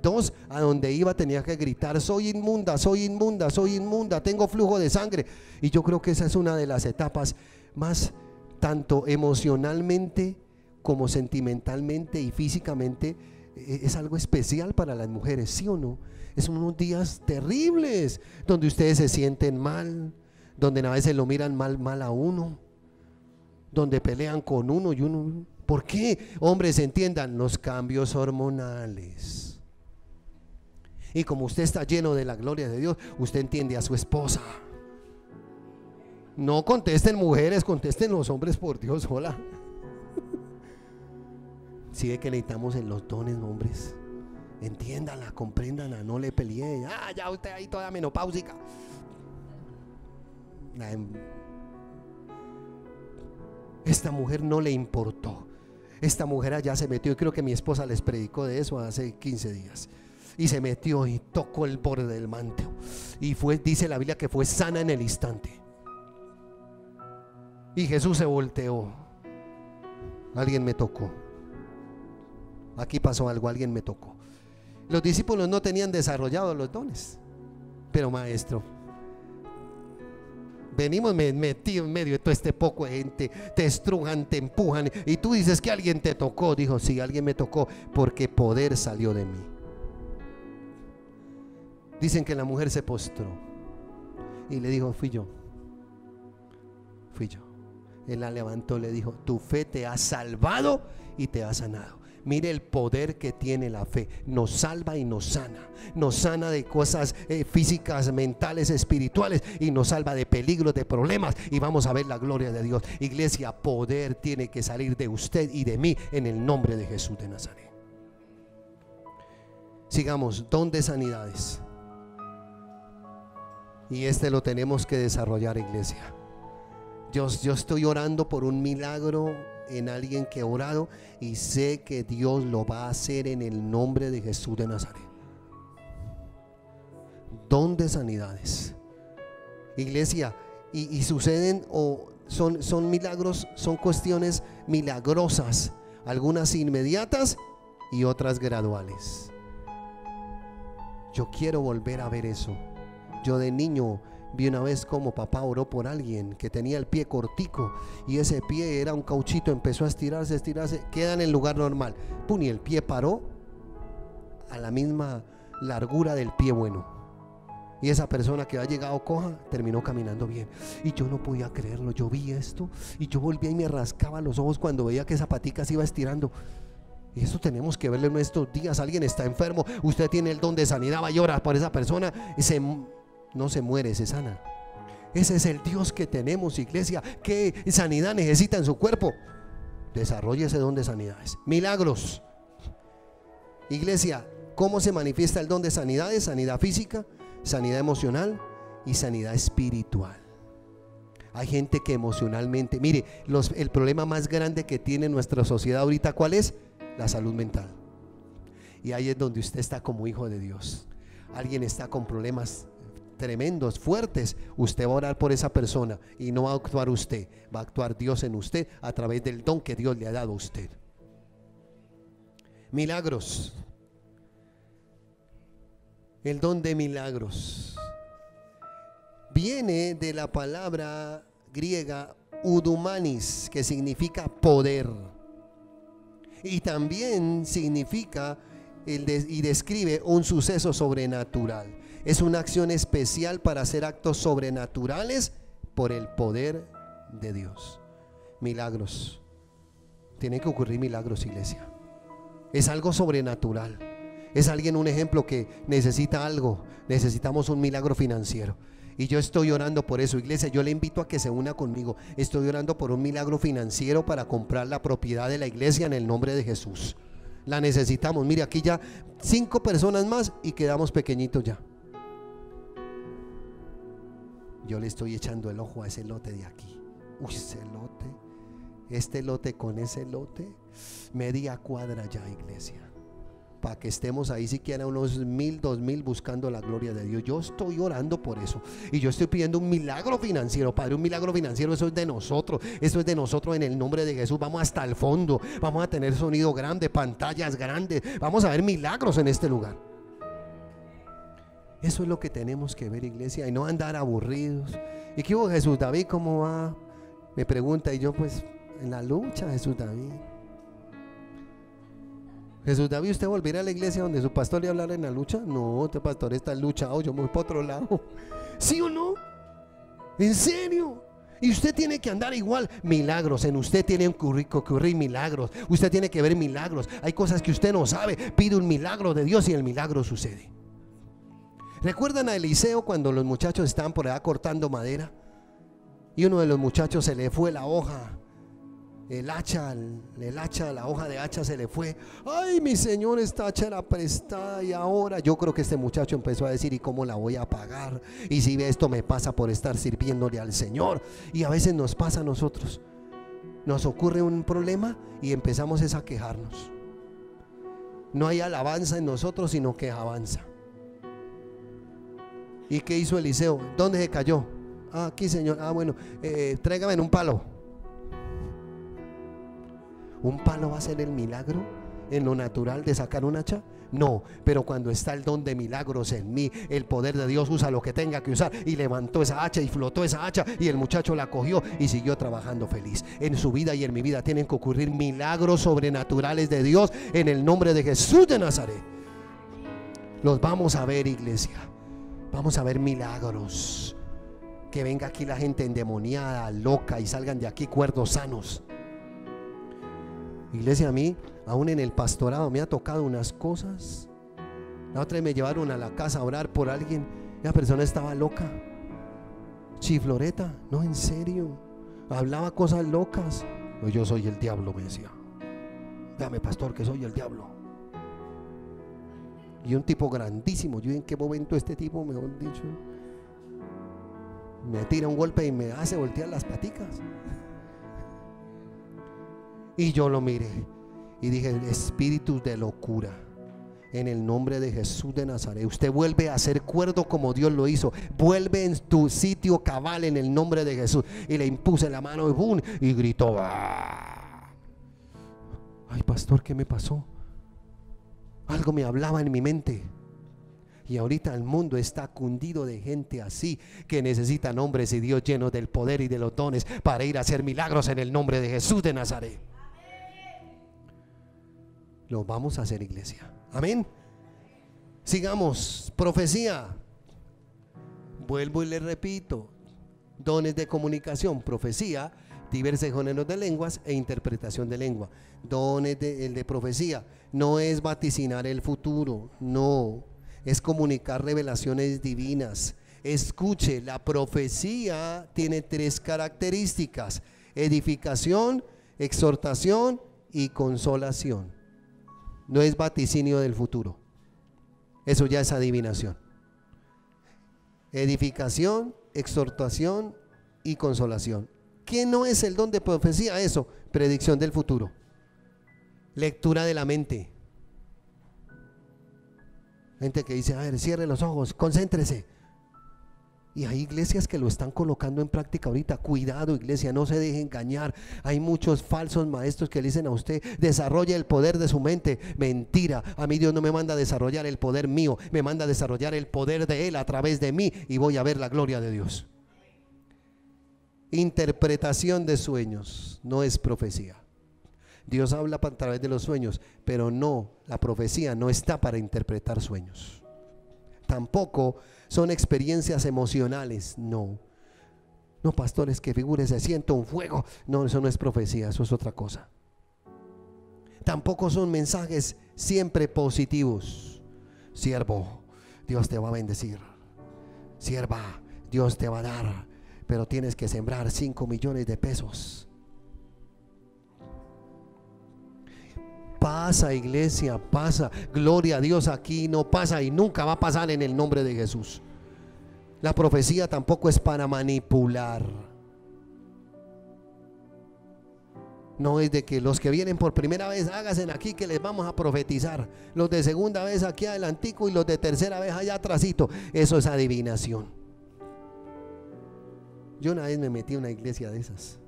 Dos, a donde iba tenía que gritar: soy inmunda, soy inmunda, soy inmunda, tengo flujo de sangre. Y yo creo que esa es una de las etapas más, tanto emocionalmente como sentimentalmente y físicamente, es algo especial para las mujeres, ¿sí o no? Es unos días terribles donde ustedes se sienten mal, donde a veces lo miran mal a uno, donde pelean con uno y uno. ¿Por qué? Hombres, entiendan los cambios hormonales. Y como usted está lleno de la gloria de Dios, usted entiende a su esposa. No contesten mujeres, contesten los hombres, por Dios. Hola. Si ve que necesitamos en los dones, hombres, entiéndala, compréndanla, no le pelee. Ya usted ahí toda menopáusica. Esta mujer no le importó. Esta mujer allá se metió, y creo que mi esposa les predicó de eso hace 15 días. Y se metió y tocó el borde del manto. Y fue, dice la Biblia, que fue sana en el instante. Y Jesús se volteó. Alguien me tocó. Aquí pasó algo, alguien me tocó. Los discípulos no tenían desarrollados los dones. Pero maestro, venimos metidos en medio de todo este poco de gente, te estrujan, te empujan, y tú dices que alguien te tocó. Dijo: sí, alguien me tocó, porque poder salió de mí. Dicen que la mujer se postró y le dijo: fui yo. Él la levantó, le dijo: tu fe te ha salvado y te ha sanado. Mire el poder que tiene la fe. Nos salva y nos sana. Nos sana de cosas físicas, mentales, espirituales, y nos salva de peligros, de problemas, y vamos a ver la gloria de Dios. Iglesia, poder tiene que salir de usted y de mí en el nombre de Jesús de Nazaret. Sigamos. Don de sanidades. Y lo tenemos que desarrollar, iglesia. Yo estoy orando por un milagro en alguien que ha orado, y sé que Dios lo va a hacer en el nombre de Jesús de Nazaret. Don de sanidades, iglesia, y suceden, o son milagros, son cuestiones milagrosas, algunas inmediatas y otras graduales. Yo quiero volver a ver eso. Yo de niño vi una vez como papá oró por alguien que tenía el pie cortico, y ese pie era un cauchito, empezó a estirarse, queda en el lugar normal, ¡pum!, y el pie paró a la misma largura del pie bueno, y esa persona que había llegado coja terminó caminando bien. Y yo no podía creerlo. Yo vi esto y yo volvía y me rascaba los ojos cuando veía que esa patica se iba estirando. Y eso tenemos que verlo en estos días. Alguien está enfermo, usted tiene el don de sanidad, va a llorar por esa persona, no se muere, se sana. Ese es el Dios que tenemos, iglesia. ¿Qué sanidad necesita en su cuerpo? Desarrolle ese don de sanidades. Milagros. Iglesia, ¿cómo se manifiesta el don de sanidades? Sanidad física, sanidad emocional y sanidad espiritual. Hay gente que emocionalmente, mire, el problema más grande que tiene nuestra sociedad ahorita, ¿cuál es? La salud mental. Y ahí es donde usted está como hijo de Dios. Alguien está con problemas tremendos, fuertes. Usted va a orar por esa persona y no va a actuar usted, va a actuar Dios en usted a través del don que Dios le ha dado a usted. Milagros. El don de milagros viene de la palabra griega udumanis, que significa poder, y también significa y describe un suceso sobrenatural. Es una acción especial para hacer actos sobrenaturales por el poder de Dios. Milagros. Tienen que ocurrir milagros, iglesia. Es algo sobrenatural. Es alguien, un ejemplo, que necesita algo. Necesitamos un milagro financiero. Y yo estoy orando por eso, iglesia. Yo le invito a que se una conmigo. Estoy orando por un milagro financiero para comprar la propiedad de la iglesia en el nombre de Jesús. La necesitamos. Mire, aquí ya 5 personas más y quedamos pequeñitos ya. Yo le estoy echando el ojo a ese lote de aquí. Uy, ese lote, este lote con ese lote, media cuadra ya, iglesia. para que estemos ahí siquiera unos 1000, 2000 buscando la gloria de Dios. Yo estoy orando por eso y yo estoy pidiendo un milagro financiero, Padre, un milagro financiero. Eso es de nosotros, eso es de nosotros en el nombre de Jesús. Vamos hasta el fondo, vamos a tener sonido grande, pantallas grandes, vamos a ver milagros en este lugar. Eso es lo que tenemos que ver, iglesia, y no andar aburridos. ¿Y qué hubo, Jesús David? ¿Cómo va? Me pregunta, y yo pues en la lucha, Jesús David. Jesús David, ¿usted volverá a la iglesia donde su pastor le hablara en la lucha? No, este pastor está luchado, yo me voy para otro lado. ¿Sí o no? ¿En serio? Y usted tiene que andar igual. Milagros, en usted tienen que ocurrir milagros. Usted tiene que ver milagros. Hay cosas que usted no sabe. Pide un milagro de Dios y el milagro sucede. ¿Recuerdan a Eliseo cuando los muchachos estaban por allá cortando madera? Y uno de los muchachos se le fue la hoja, el hacha, la hoja de hacha se le fue. Ay, mi señor, esta hacha era prestada y ahora. Yo creo que este muchacho empezó a decir: ¿y cómo la voy a pagar? Y si esto me pasa por estar sirviéndole al Señor. Y a veces nos pasa a nosotros. Nos ocurre un problema y empezamos a quejarnos. No hay alabanza en nosotros, sino quejabanza. ¿Y qué hizo Eliseo? ¿Dónde se cayó? Ah, aquí, señor. Ah, bueno, tráigame en un palo. ¿Un palo va a ser el milagro en lo natural de sacar un hacha? No, pero cuando está el don de milagros en mí, el poder de Dios usa lo que tenga que usar. Y levantó esa hacha y flotó esa hacha y el muchacho la cogió y siguió trabajando feliz. En su vida y en mi vida tienen que ocurrir milagros sobrenaturales de Dios en el nombre de Jesús de Nazaret. Los vamos a ver, iglesia. Vamos a ver milagros. Que venga aquí la gente endemoniada, loca, y salgan de aquí cuerdos sanos. Iglesia, a mí, aún en el pastorado, me ha tocado unas cosas. La otra vez me llevaron a la casa a orar por alguien. La persona estaba loca, chifloreta, no, en serio, hablaba cosas locas. Pues yo soy el diablo, me decía. Dame, pastor, que soy el diablo. Y un tipo grandísimo. Yo, ¿en qué momento este tipo, mejor dicho, me tira un golpe y me hace voltear las paticas? Y yo lo miré y dije: espíritus de locura, en el nombre de Jesús de Nazaret, usted vuelve a ser cuerdo como Dios lo hizo. Vuelve en tu sitio cabal en el nombre de Jesús. Y le impuse la mano y ¡bum! Y gritó: ¡ah! Ay, pastor, ¿qué me pasó? Algo me hablaba en mi mente. Y ahorita el mundo está cundido de gente así, que necesitan hombres y Dios llenos del poder y de los dones para ir a hacer milagros en el nombre de Jesús de Nazaret. Lo vamos a hacer, iglesia. Amén. Sigamos. Profecía. Vuelvo y le repito: dones de comunicación, profecía, diversos géneros de lenguas e interpretación de lengua. Dones el de profecía no es vaticinar el futuro, no, es comunicar revelaciones divinas. Escuche, la profecía tiene 3 características: edificación, exhortación y consolación. No es vaticinio del futuro, eso ya es adivinación. Edificación, exhortación y consolación. ¿Qué no es el don de profecía? Eso, predicción del futuro, lectura de la mente. Gente que dice: a ver, cierre los ojos, concéntrese. Y hay iglesias que lo están colocando en práctica ahorita. Cuidado, iglesia, no se deje engañar. Hay muchos falsos maestros que le dicen a usted: desarrolle el poder de su mente. Mentira, a mí Dios no me manda a desarrollar el poder mío, me manda a desarrollar el poder de Él a través de mí, y voy a ver la gloria de Dios. Interpretación de sueños no es profecía. Dios habla a través de los sueños, pero no, la profecía no está para interpretar sueños. Tampoco son experiencias emocionales, no. No, pastores, que figúrese, siento un fuego. No, eso no es profecía, eso es otra cosa. Tampoco son mensajes siempre positivos. Siervo, Dios te va a bendecir. Sierva, Dios te va a dar, pero tienes que sembrar 5 millones de pesos. Pasa, iglesia, pasa. Gloria a Dios, aquí no pasa y nunca va a pasar en el nombre de Jesús. La profecía tampoco es para manipular. No es de que los que vienen por primera vez háganse aquí que les vamos a profetizar, los de segunda vez aquí adelantico y los de tercera vez allá atrasito. Eso es adivinación. Yo una vez me metí a una iglesia de esas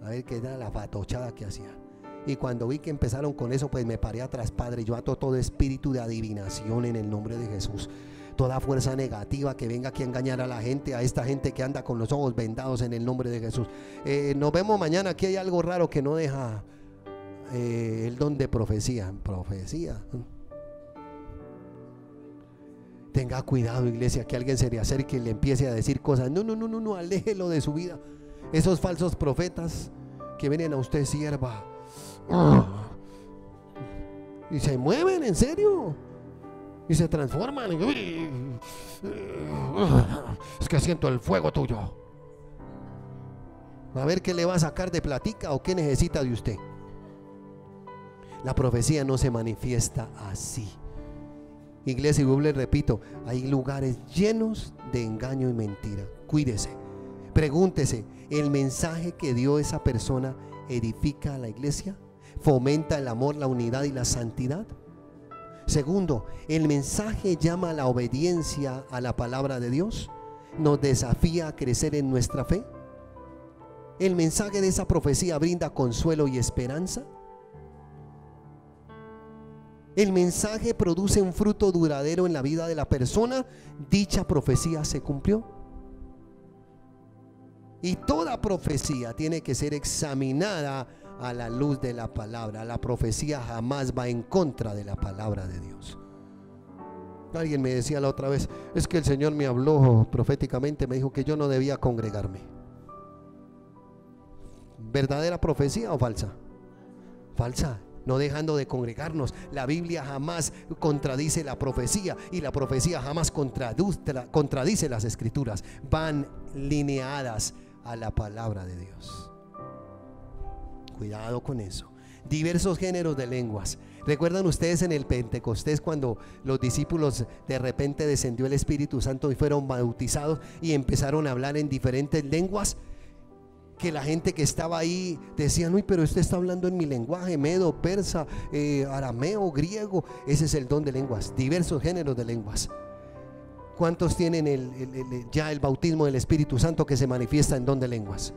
a ver qué era la patochada que hacía, y cuando vi que empezaron con eso, pues me paré atrás. Padre, yo ato todo espíritu de adivinación en el nombre de Jesús. Toda fuerza negativa que venga aquí a engañar a la gente, a esta gente que anda con los ojos vendados, en el nombre de Jesús. Nos vemos mañana. Aquí hay algo raro que no deja el don de profecía. Tenga cuidado, iglesia, que alguien se le acerque y le empiece a decir cosas. No, aléjelo de su vida. Esos falsos profetas que vienen a usted, sierva, y se mueven en serio y se transforman. Es que siento el fuego tuyo. A ver qué le va a sacar de platica o qué necesita de usted. La profecía no se manifiesta así. Iglesia, y le repito, hay lugares llenos de engaño y mentira. Cuídese, pregúntese, ¿el mensaje que dio esa persona edifica a la iglesia? ¿Fomenta el amor, la unidad y la santidad? Segundo, ¿el mensaje llama a la obediencia a la palabra de Dios? ¿Nos desafía a crecer en nuestra fe? ¿El mensaje de esa profecía brinda consuelo y esperanza? ¿El mensaje produce un fruto duradero en la vida de la persona? ¿Dicha profecía se cumplió? Y toda profecía tiene que ser examinada a la luz de la palabra. La profecía jamás va en contra de la palabra de Dios. Alguien me decía la otra vez, es que el Señor me habló proféticamente, me dijo que yo no debía congregarme. ¿Verdadera profecía o falsa? Falsa. No dejando de congregarnos. La Biblia jamás contradice la profecía, y la profecía jamás contradice las escrituras. Van lineadas a la palabra de Dios. Cuidado con eso. Diversos géneros de lenguas. ¿Recuerdan ustedes en el Pentecostés cuando los discípulos de repente descendió el Espíritu Santo y fueron bautizados y empezaron a hablar en diferentes lenguas? Que la gente que estaba ahí decía, uy, pero usted está hablando en mi lenguaje, medo, persa, arameo, griego. Ese es el don de lenguas, diversos géneros de lenguas. ¿Cuántos tienen ya el bautismo del Espíritu Santo que se manifiesta en don de lenguas?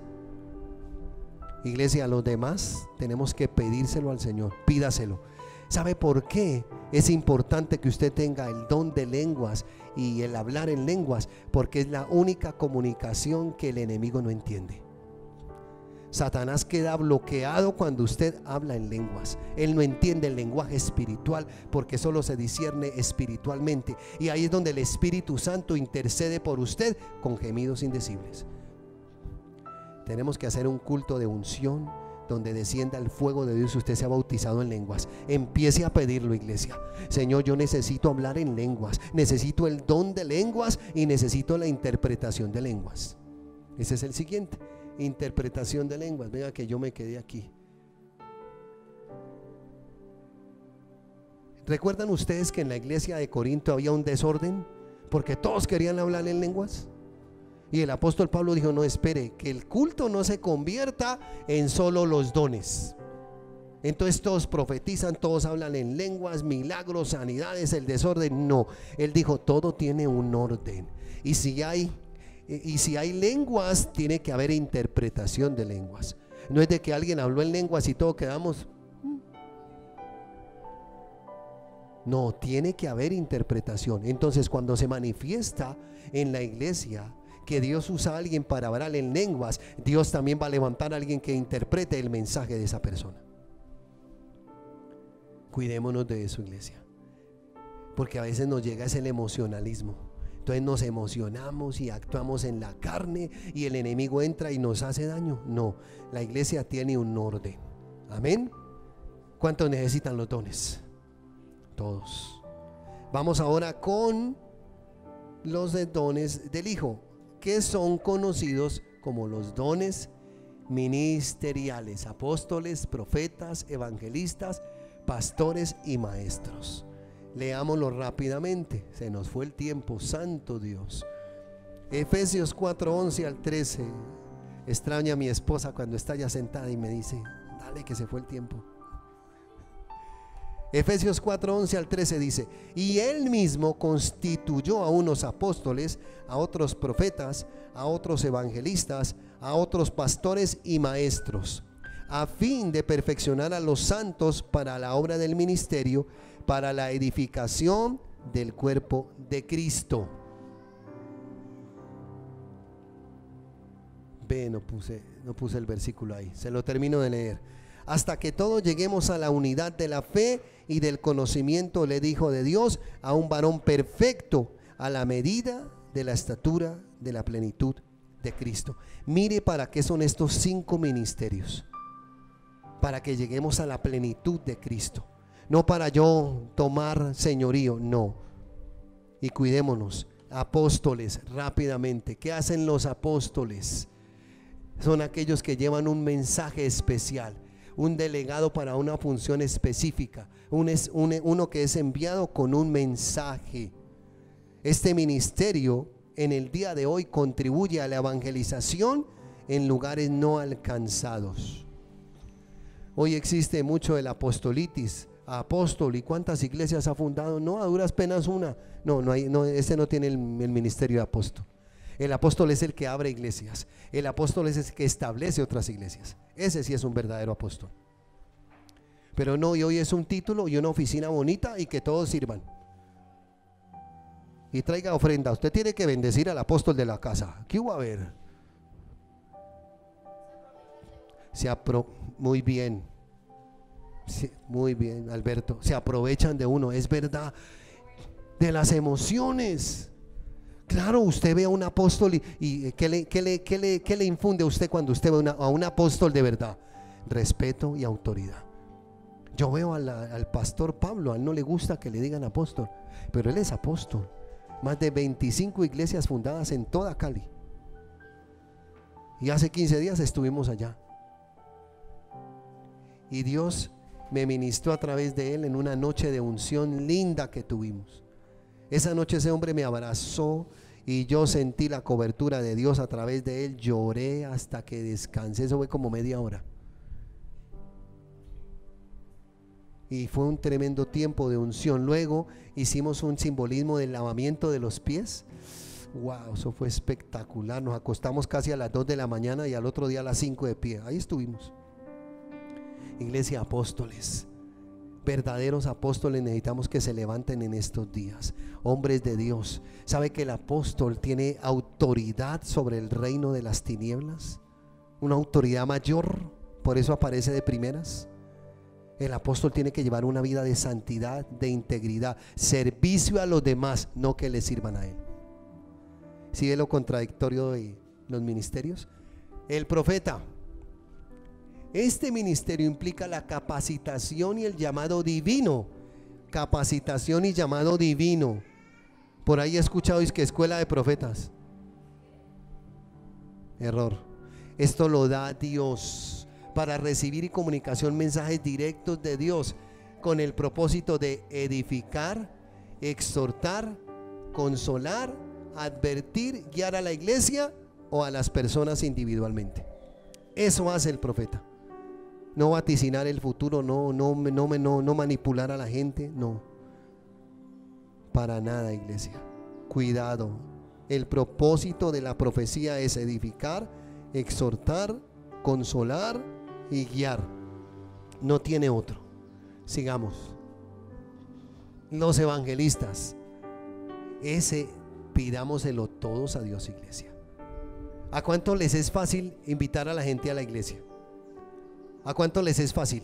Iglesia, a los demás tenemos que pedírselo al Señor. Pídaselo. ¿Sabe por qué es importante que usted tenga el don de lenguas y el hablar en lenguas? Porque es la única comunicación que el enemigo no entiende. Satanás queda bloqueado cuando usted habla en lenguas. Él no entiende el lenguaje espiritual porque solo se discierne espiritualmente, y ahí es donde el Espíritu Santo intercede por usted con gemidos indecibles. Tenemos que hacer un culto de unción donde descienda el fuego de Dios. Usted se ha bautizado en lenguas, empiece a pedirlo, iglesia. Señor, yo necesito hablar en lenguas, necesito el don de lenguas y necesito la interpretación de lenguas. Ese es el siguiente. Interpretación de lenguas. Venga que yo me quedé aquí. ¿Recuerdan ustedes que en la iglesia de Corinto había un desorden? Porque todos querían hablar en lenguas. Y el apóstol Pablo dijo, no, espere, que el culto no se convierta en solo los dones. Entonces todos profetizan, todos hablan en lenguas, milagros, sanidades, el desorden. No, él dijo, todo tiene un orden. Y si hay lenguas, tiene que haber interpretación de lenguas. No es de que alguien habló en lenguas y todos quedamos. No, tiene que haber interpretación. Entonces, cuando se manifiesta en la iglesia que Dios usa a alguien para hablar en lenguas, Dios también va a levantar a alguien que interprete el mensaje de esa persona. Cuidémonos de eso, iglesia, porque a veces nos llega el emocionalismo. Entonces nos emocionamos y actuamos en la carne y el enemigo entra y nos hace daño. No, la iglesia tiene un orden. Amén. ¿Cuántos necesitan los dones? Todos. Vamos ahora con los dones del Hijo, que son conocidos como los dones ministeriales: apóstoles, profetas, evangelistas, pastores y maestros. Leámoslo rápidamente, se nos fue el tiempo, santo Dios. Efesios 4:11 al 13. Extraña a mi esposa cuando está ya sentada y me dice, Dale, que se fue el tiempo. Efesios 4:11 al 13 dice: y él mismo constituyó a unos apóstoles, a otros profetas, a otros evangelistas, a otros pastores y maestros, a fin de perfeccionar a los santos para la obra del ministerio, para la edificación del cuerpo de Cristo. Ve, no puse el versículo ahí, se lo termino de leer. Hasta que todos lleguemos a la unidad de la fe y del conocimiento del Hijo de Dios, a un varón perfecto, a la medida de la estatura de la plenitud de Cristo. Mire para qué son estos 5 ministerios: para que lleguemos a la plenitud de Cristo, no para yo tomar señorío, no. Y cuidémonos. Apóstoles, rápidamente, ¿qué hacen los apóstoles? Son aquellos que llevan un mensaje especial, un delegado para una función específica, uno que es enviado con un mensaje. Este ministerio en el día de hoy contribuye a la evangelización en lugares no alcanzados. Hoy existe mucho el apostolitis, apóstol, ¿y cuántas iglesias ha fundado? No, a duras penas una. Este no tiene el ministerio de apóstol. El apóstol es el que abre iglesias. El apóstol es el que establece otras iglesias. Ese sí es un verdadero apóstol. Pero no, y hoy es un título y una oficina bonita y que todos sirvan. Y traiga ofrenda. Usted tiene que bendecir al apóstol de la casa. ¿Qué va a ver? Muy bien. Sí, muy bien, Alberto. Se aprovechan de uno, es verdad. De las emociones. Claro, usted ve a un apóstol y ¿qué le infunde a usted cuando usted ve a un apóstol de verdad? Respeto y autoridad. Yo veo al pastor Pablo, a él no le gusta que le digan apóstol, pero él es apóstol. Más de 25 iglesias fundadas en toda Cali. Y hace 15 días estuvimos allá. Y Dios me ministró a través de él en una noche de unción linda que tuvimos. Esa noche ese hombre me abrazó y yo sentí la cobertura de Dios a través de él. Lloré hasta que descansé. Eso fue como media hora. Y fue un tremendo tiempo de unción. Luego hicimos un simbolismo del lavamiento de los pies. Wow, eso fue espectacular. Nos acostamos casi a las 2 de la mañana y al otro día a las 5 de pie. Ahí estuvimos. Iglesia, apóstoles, verdaderos apóstoles necesitamos que se levanten en estos días. Hombres de Dios. ¿Sabe que el apóstol tiene autoridad sobre el reino de las tinieblas? Una autoridad mayor. Por eso aparece de primeras. El apóstol tiene que llevar una vida de santidad, de integridad, servicio a los demás, no que le sirvan a él. ¿Sí ve lo contradictorio de los ministerios? El profeta. Este ministerio implica la capacitación y el llamado divino. Capacitación y llamado divino. Por ahí he escuchado que escuela de profetas. Error. Esto lo da Dios para recibir y comunicación mensajes directos de Dios con el propósito de edificar, exhortar, consolar, advertir, guiar a la iglesia o a las personas individualmente. Eso hace el profeta. No vaticinar el futuro, no manipular a la gente, no. Para nada, iglesia. Cuidado. El propósito de la profecía es edificar, exhortar, consolar y guiar. No tiene otro. Sigamos. Los evangelistas. Pidámoselo todos a Dios, iglesia. ¿A cuánto les es fácil invitar a la gente a la iglesia? ¿A cuánto les es fácil?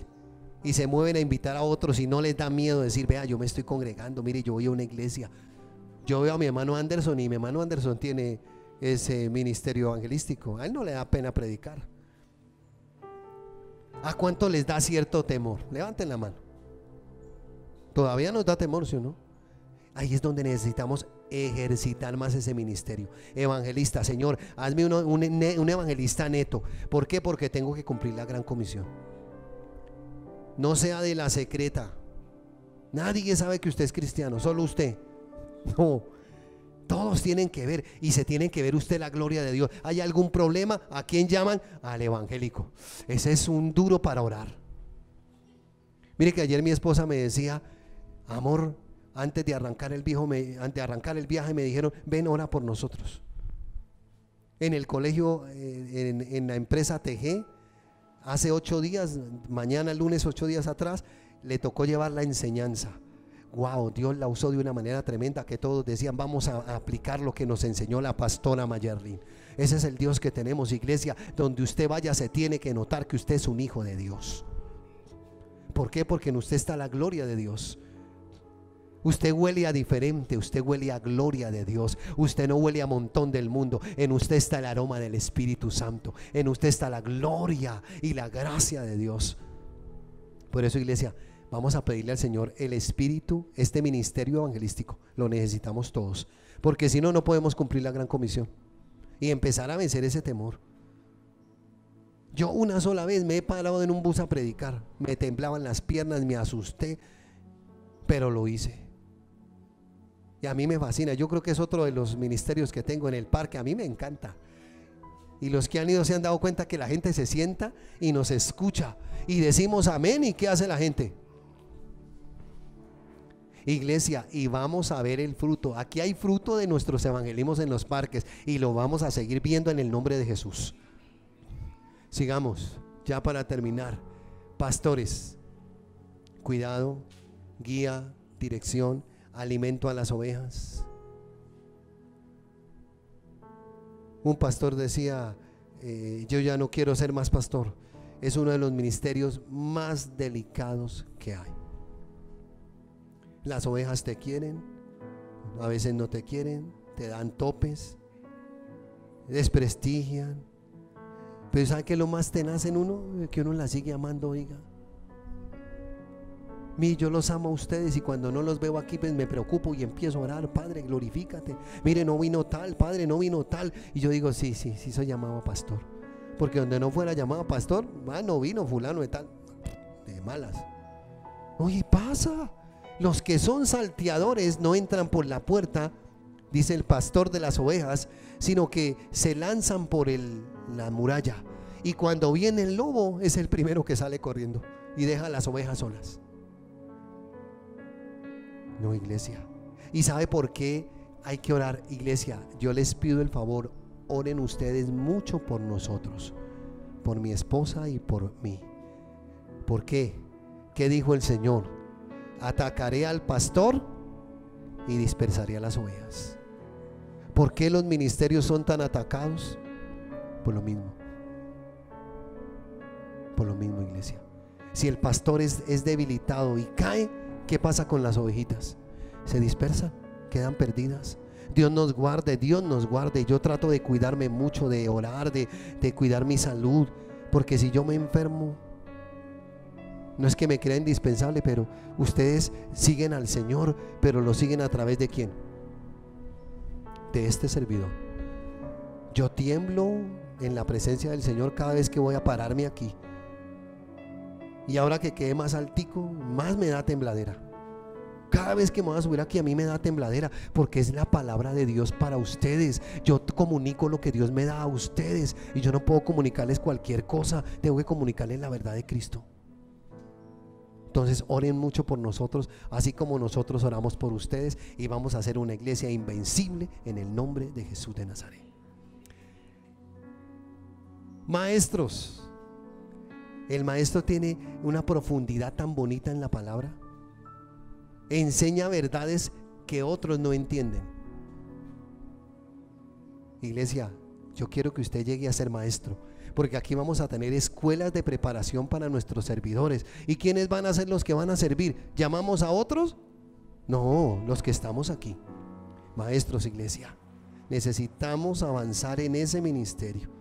Y se mueven a invitar a otros y no les da miedo decir, vea, yo me estoy congregando, mire, yo voy a una iglesia. Yo veo a mi hermano Anderson y mi hermano Anderson tiene ese ministerio evangelístico. A él no le da pena predicar. ¿A cuánto les da cierto temor? Levanten la mano. Todavía nos da temor, ¿sí o no? Ahí es donde necesitamos ejercitar más ese ministerio. Evangelista, Señor, hazme un evangelista neto. ¿Por qué? Porque tengo que cumplir la gran comisión. No sea de la secreta. Nadie sabe que usted es cristiano, solo usted. No, Todos tienen que ver, y se tienen que ver usted la gloria de Dios. ¿Hay algún problema? ¿A quién llaman? Al evangélico. Ese es un duro para orar. Mire que ayer mi esposa me decía: amor, antes de arrancar el viaje me dijeron: ven, ora por nosotros. En el colegio, en la empresa TG, hace 8 días, mañana lunes 8 días atrás, le tocó llevar la enseñanza. Wow, Dios la usó de una manera tremenda, que todos decían: vamos a aplicar lo que nos enseñó la pastora Mayerlin. Ese es el Dios que tenemos, iglesia. Donde usted vaya se tiene que notar que usted es un hijo de Dios. ¿Por qué? Porque en usted está la gloria de Dios. Usted huele a diferente, usted huele a gloria de Dios. Usted no huele a montón del mundo. En usted está el aroma del Espíritu Santo. En usted está la gloria y la gracia de Dios. Por eso, iglesia, vamos a pedirle al Señor el Espíritu. Este ministerio evangelístico lo necesitamos todos, porque si no, no podemos cumplir la gran comisión y empezar a vencer ese temor. Yo una sola vez me he parado en un bus a predicar, me temblaban las piernas, me asusté, pero lo hice. Y a mí me fascina. Yo creo que es otro de los ministerios que tengo en el parque. A mí me encanta. Y los que han ido se han dado cuenta que la gente se sienta y nos escucha y decimos amén. ¿Y qué hace la gente? Iglesia, y vamos a ver el fruto. Aquí hay fruto de nuestros evangelismos en los parques y lo vamos a seguir viendo en el nombre de Jesús. Sigamos, ya para terminar. Pastores, cuidado, guía, dirección, alimento a las ovejas. Un pastor decía: yo ya no quiero ser más pastor. Es uno de los ministerios más delicados que hay. Las ovejas te quieren, a veces no te quieren, te dan topes, desprestigian. Pero ¿sabe qué es lo más tenaz en uno? Que uno la sigue amando, oiga. Yo los amo a ustedes, y cuando no los veo aquí, pues me preocupo y empiezo a orar: Padre, glorifícate. Mire, no vino tal, Padre, no vino tal. Y yo digo: sí, soy llamado a pastor. Porque donde no fuera llamado a pastor, no vino fulano de tal, de malas. Oye, pasa. Los que son salteadores no entran por la puerta, dice el pastor de las ovejas, sino que se lanzan por la muralla. Y cuando viene el lobo, es el primero que sale corriendo y deja a las ovejas solas. No, iglesia. ¿Y sabe por qué hay que orar, iglesia? Yo les pido el favor, oren ustedes mucho por nosotros, por mi esposa y por mí. ¿Por qué? ¿Qué dijo el Señor? Atacaré al pastor y dispersaré a las ovejas. ¿Por qué los ministerios son tan atacados? Por lo mismo. Por lo mismo, iglesia. Si el pastor es debilitado y cae, ¿qué pasa con las ovejitas? Se dispersan, quedan perdidas. Dios nos guarde, Dios nos guarde. Yo trato de cuidarme mucho, de orar, de cuidar mi salud, porque si yo me enfermo, no es que me crea indispensable, pero ustedes siguen al Señor, pero lo siguen a través de ¿quién? De este servidor. Yo tiemblo en la presencia del Señor cada vez que voy a pararme aquí. Y ahora que quedé más altico, más me da tembladera. Cada vez que me voy a subir aquí, a mí me da tembladera, porque es la palabra de Dios para ustedes. Yo comunico lo que Dios me da a ustedes, y yo no puedo comunicarles cualquier cosa. Tengo que comunicarles la verdad de Cristo. Entonces oren mucho por nosotros, así como nosotros oramos por ustedes, y vamos a hacer una iglesia invencible en el nombre de Jesús de Nazaret. Maestros, el maestro tiene una profundidad tan bonita en la palabra. Enseña verdades que otros no entienden. Iglesia, yo quiero que usted llegue a ser maestro, porque aquí vamos a tener escuelas de preparación para nuestros servidores. ¿Y quiénes van a ser los que van a servir? ¿Llamamos a otros? No, los que estamos aquí. Maestros, iglesia, necesitamos avanzar en ese ministerio.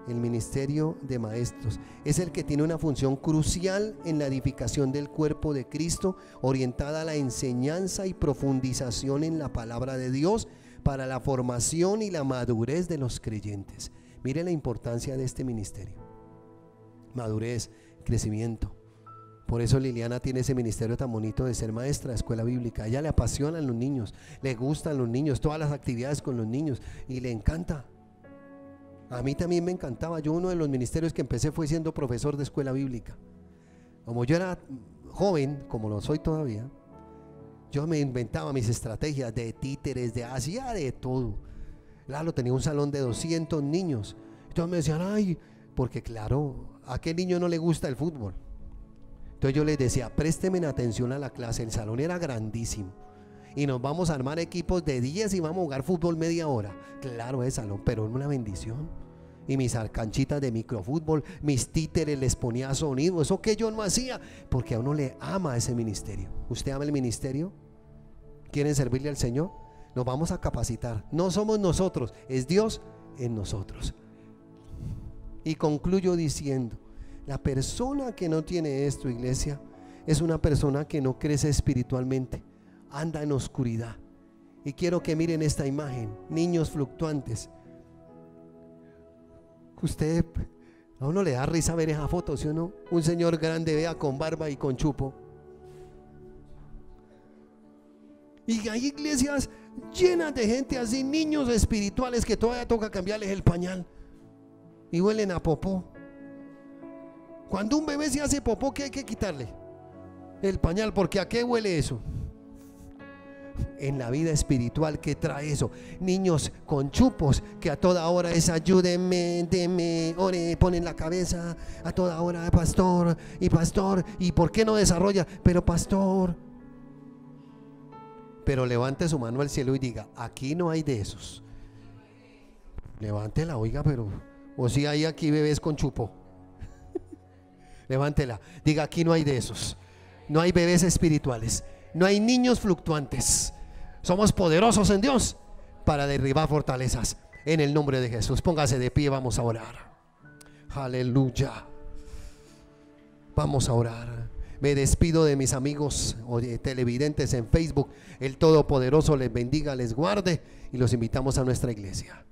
El ministerio de maestros es el que tiene una función crucial en la edificación del cuerpo de Cristo, orientada a la enseñanza y profundización en la palabra de Dios para la formación y la madurez de los creyentes. Mire la importancia de este ministerio: madurez, crecimiento. Por eso Liliana tiene ese ministerio tan bonito de ser maestra de escuela bíblica. A ella le apasionan los niños, le gustan los niños, todas las actividades con los niños, y le encanta. A mí también me encantaba. Yo uno de los ministerios que empecé fue siendo profesor de escuela bíblica. Como yo era joven, como lo soy todavía, yo me inventaba mis estrategias de títeres, hacía de todo. Claro, tenía un salón de 200 niños. Entonces me decían, ay, porque claro, ¿a qué niño no le gusta el fútbol? Entonces yo les decía, présteme atención a la clase. El salón era grandísimo y nos vamos a armar equipos de 10 y vamos a jugar fútbol media hora. Claro, es salón, pero es una bendición. Y mis canchitas de microfútbol, mis títeres, les ponía sonido. Eso que yo no hacía, porque a uno le ama ese ministerio. ¿Usted ama el ministerio? ¿Quieren servirle al Señor? Nos vamos a capacitar. No somos nosotros, es Dios en nosotros. Y concluyo diciendo, la persona que no tiene esto, iglesia, es una persona que no crece espiritualmente, anda en oscuridad. Y quiero que miren esta imagen, niños fluctuantes. Usted, a uno le da risa ver esa foto, ¿sí o no? Un señor grande, vea, con barba y con chupo. Y hay iglesias llenas de gente así, niños espirituales que todavía toca cambiarles el pañal y huelen a popó. Cuando un bebé se hace popó, ¿qué hay que quitarle? El pañal, porque ¿a qué huele eso? En la vida espiritual, ¿qué trae eso? Niños con chupos que a toda hora es ayúdenme, deme, ore, ponen la cabeza a toda hora, pastor, y ¿por qué no desarrolla? Pero pastor, pero levante su mano al cielo y diga, aquí no hay de esos. Levántela, oiga, pero, o si hay aquí bebés con chupo. Levántela, diga, aquí no hay de esos. No hay bebés espirituales, no hay niños fluctuantes. Somos poderosos en Dios para derribar fortalezas. En el nombre de Jesús, póngase de pie, vamos a orar. Aleluya. Vamos a orar. Me despido de mis amigos o de televidentes en Facebook. El Todopoderoso les bendiga, les guarde y los invitamos a nuestra iglesia.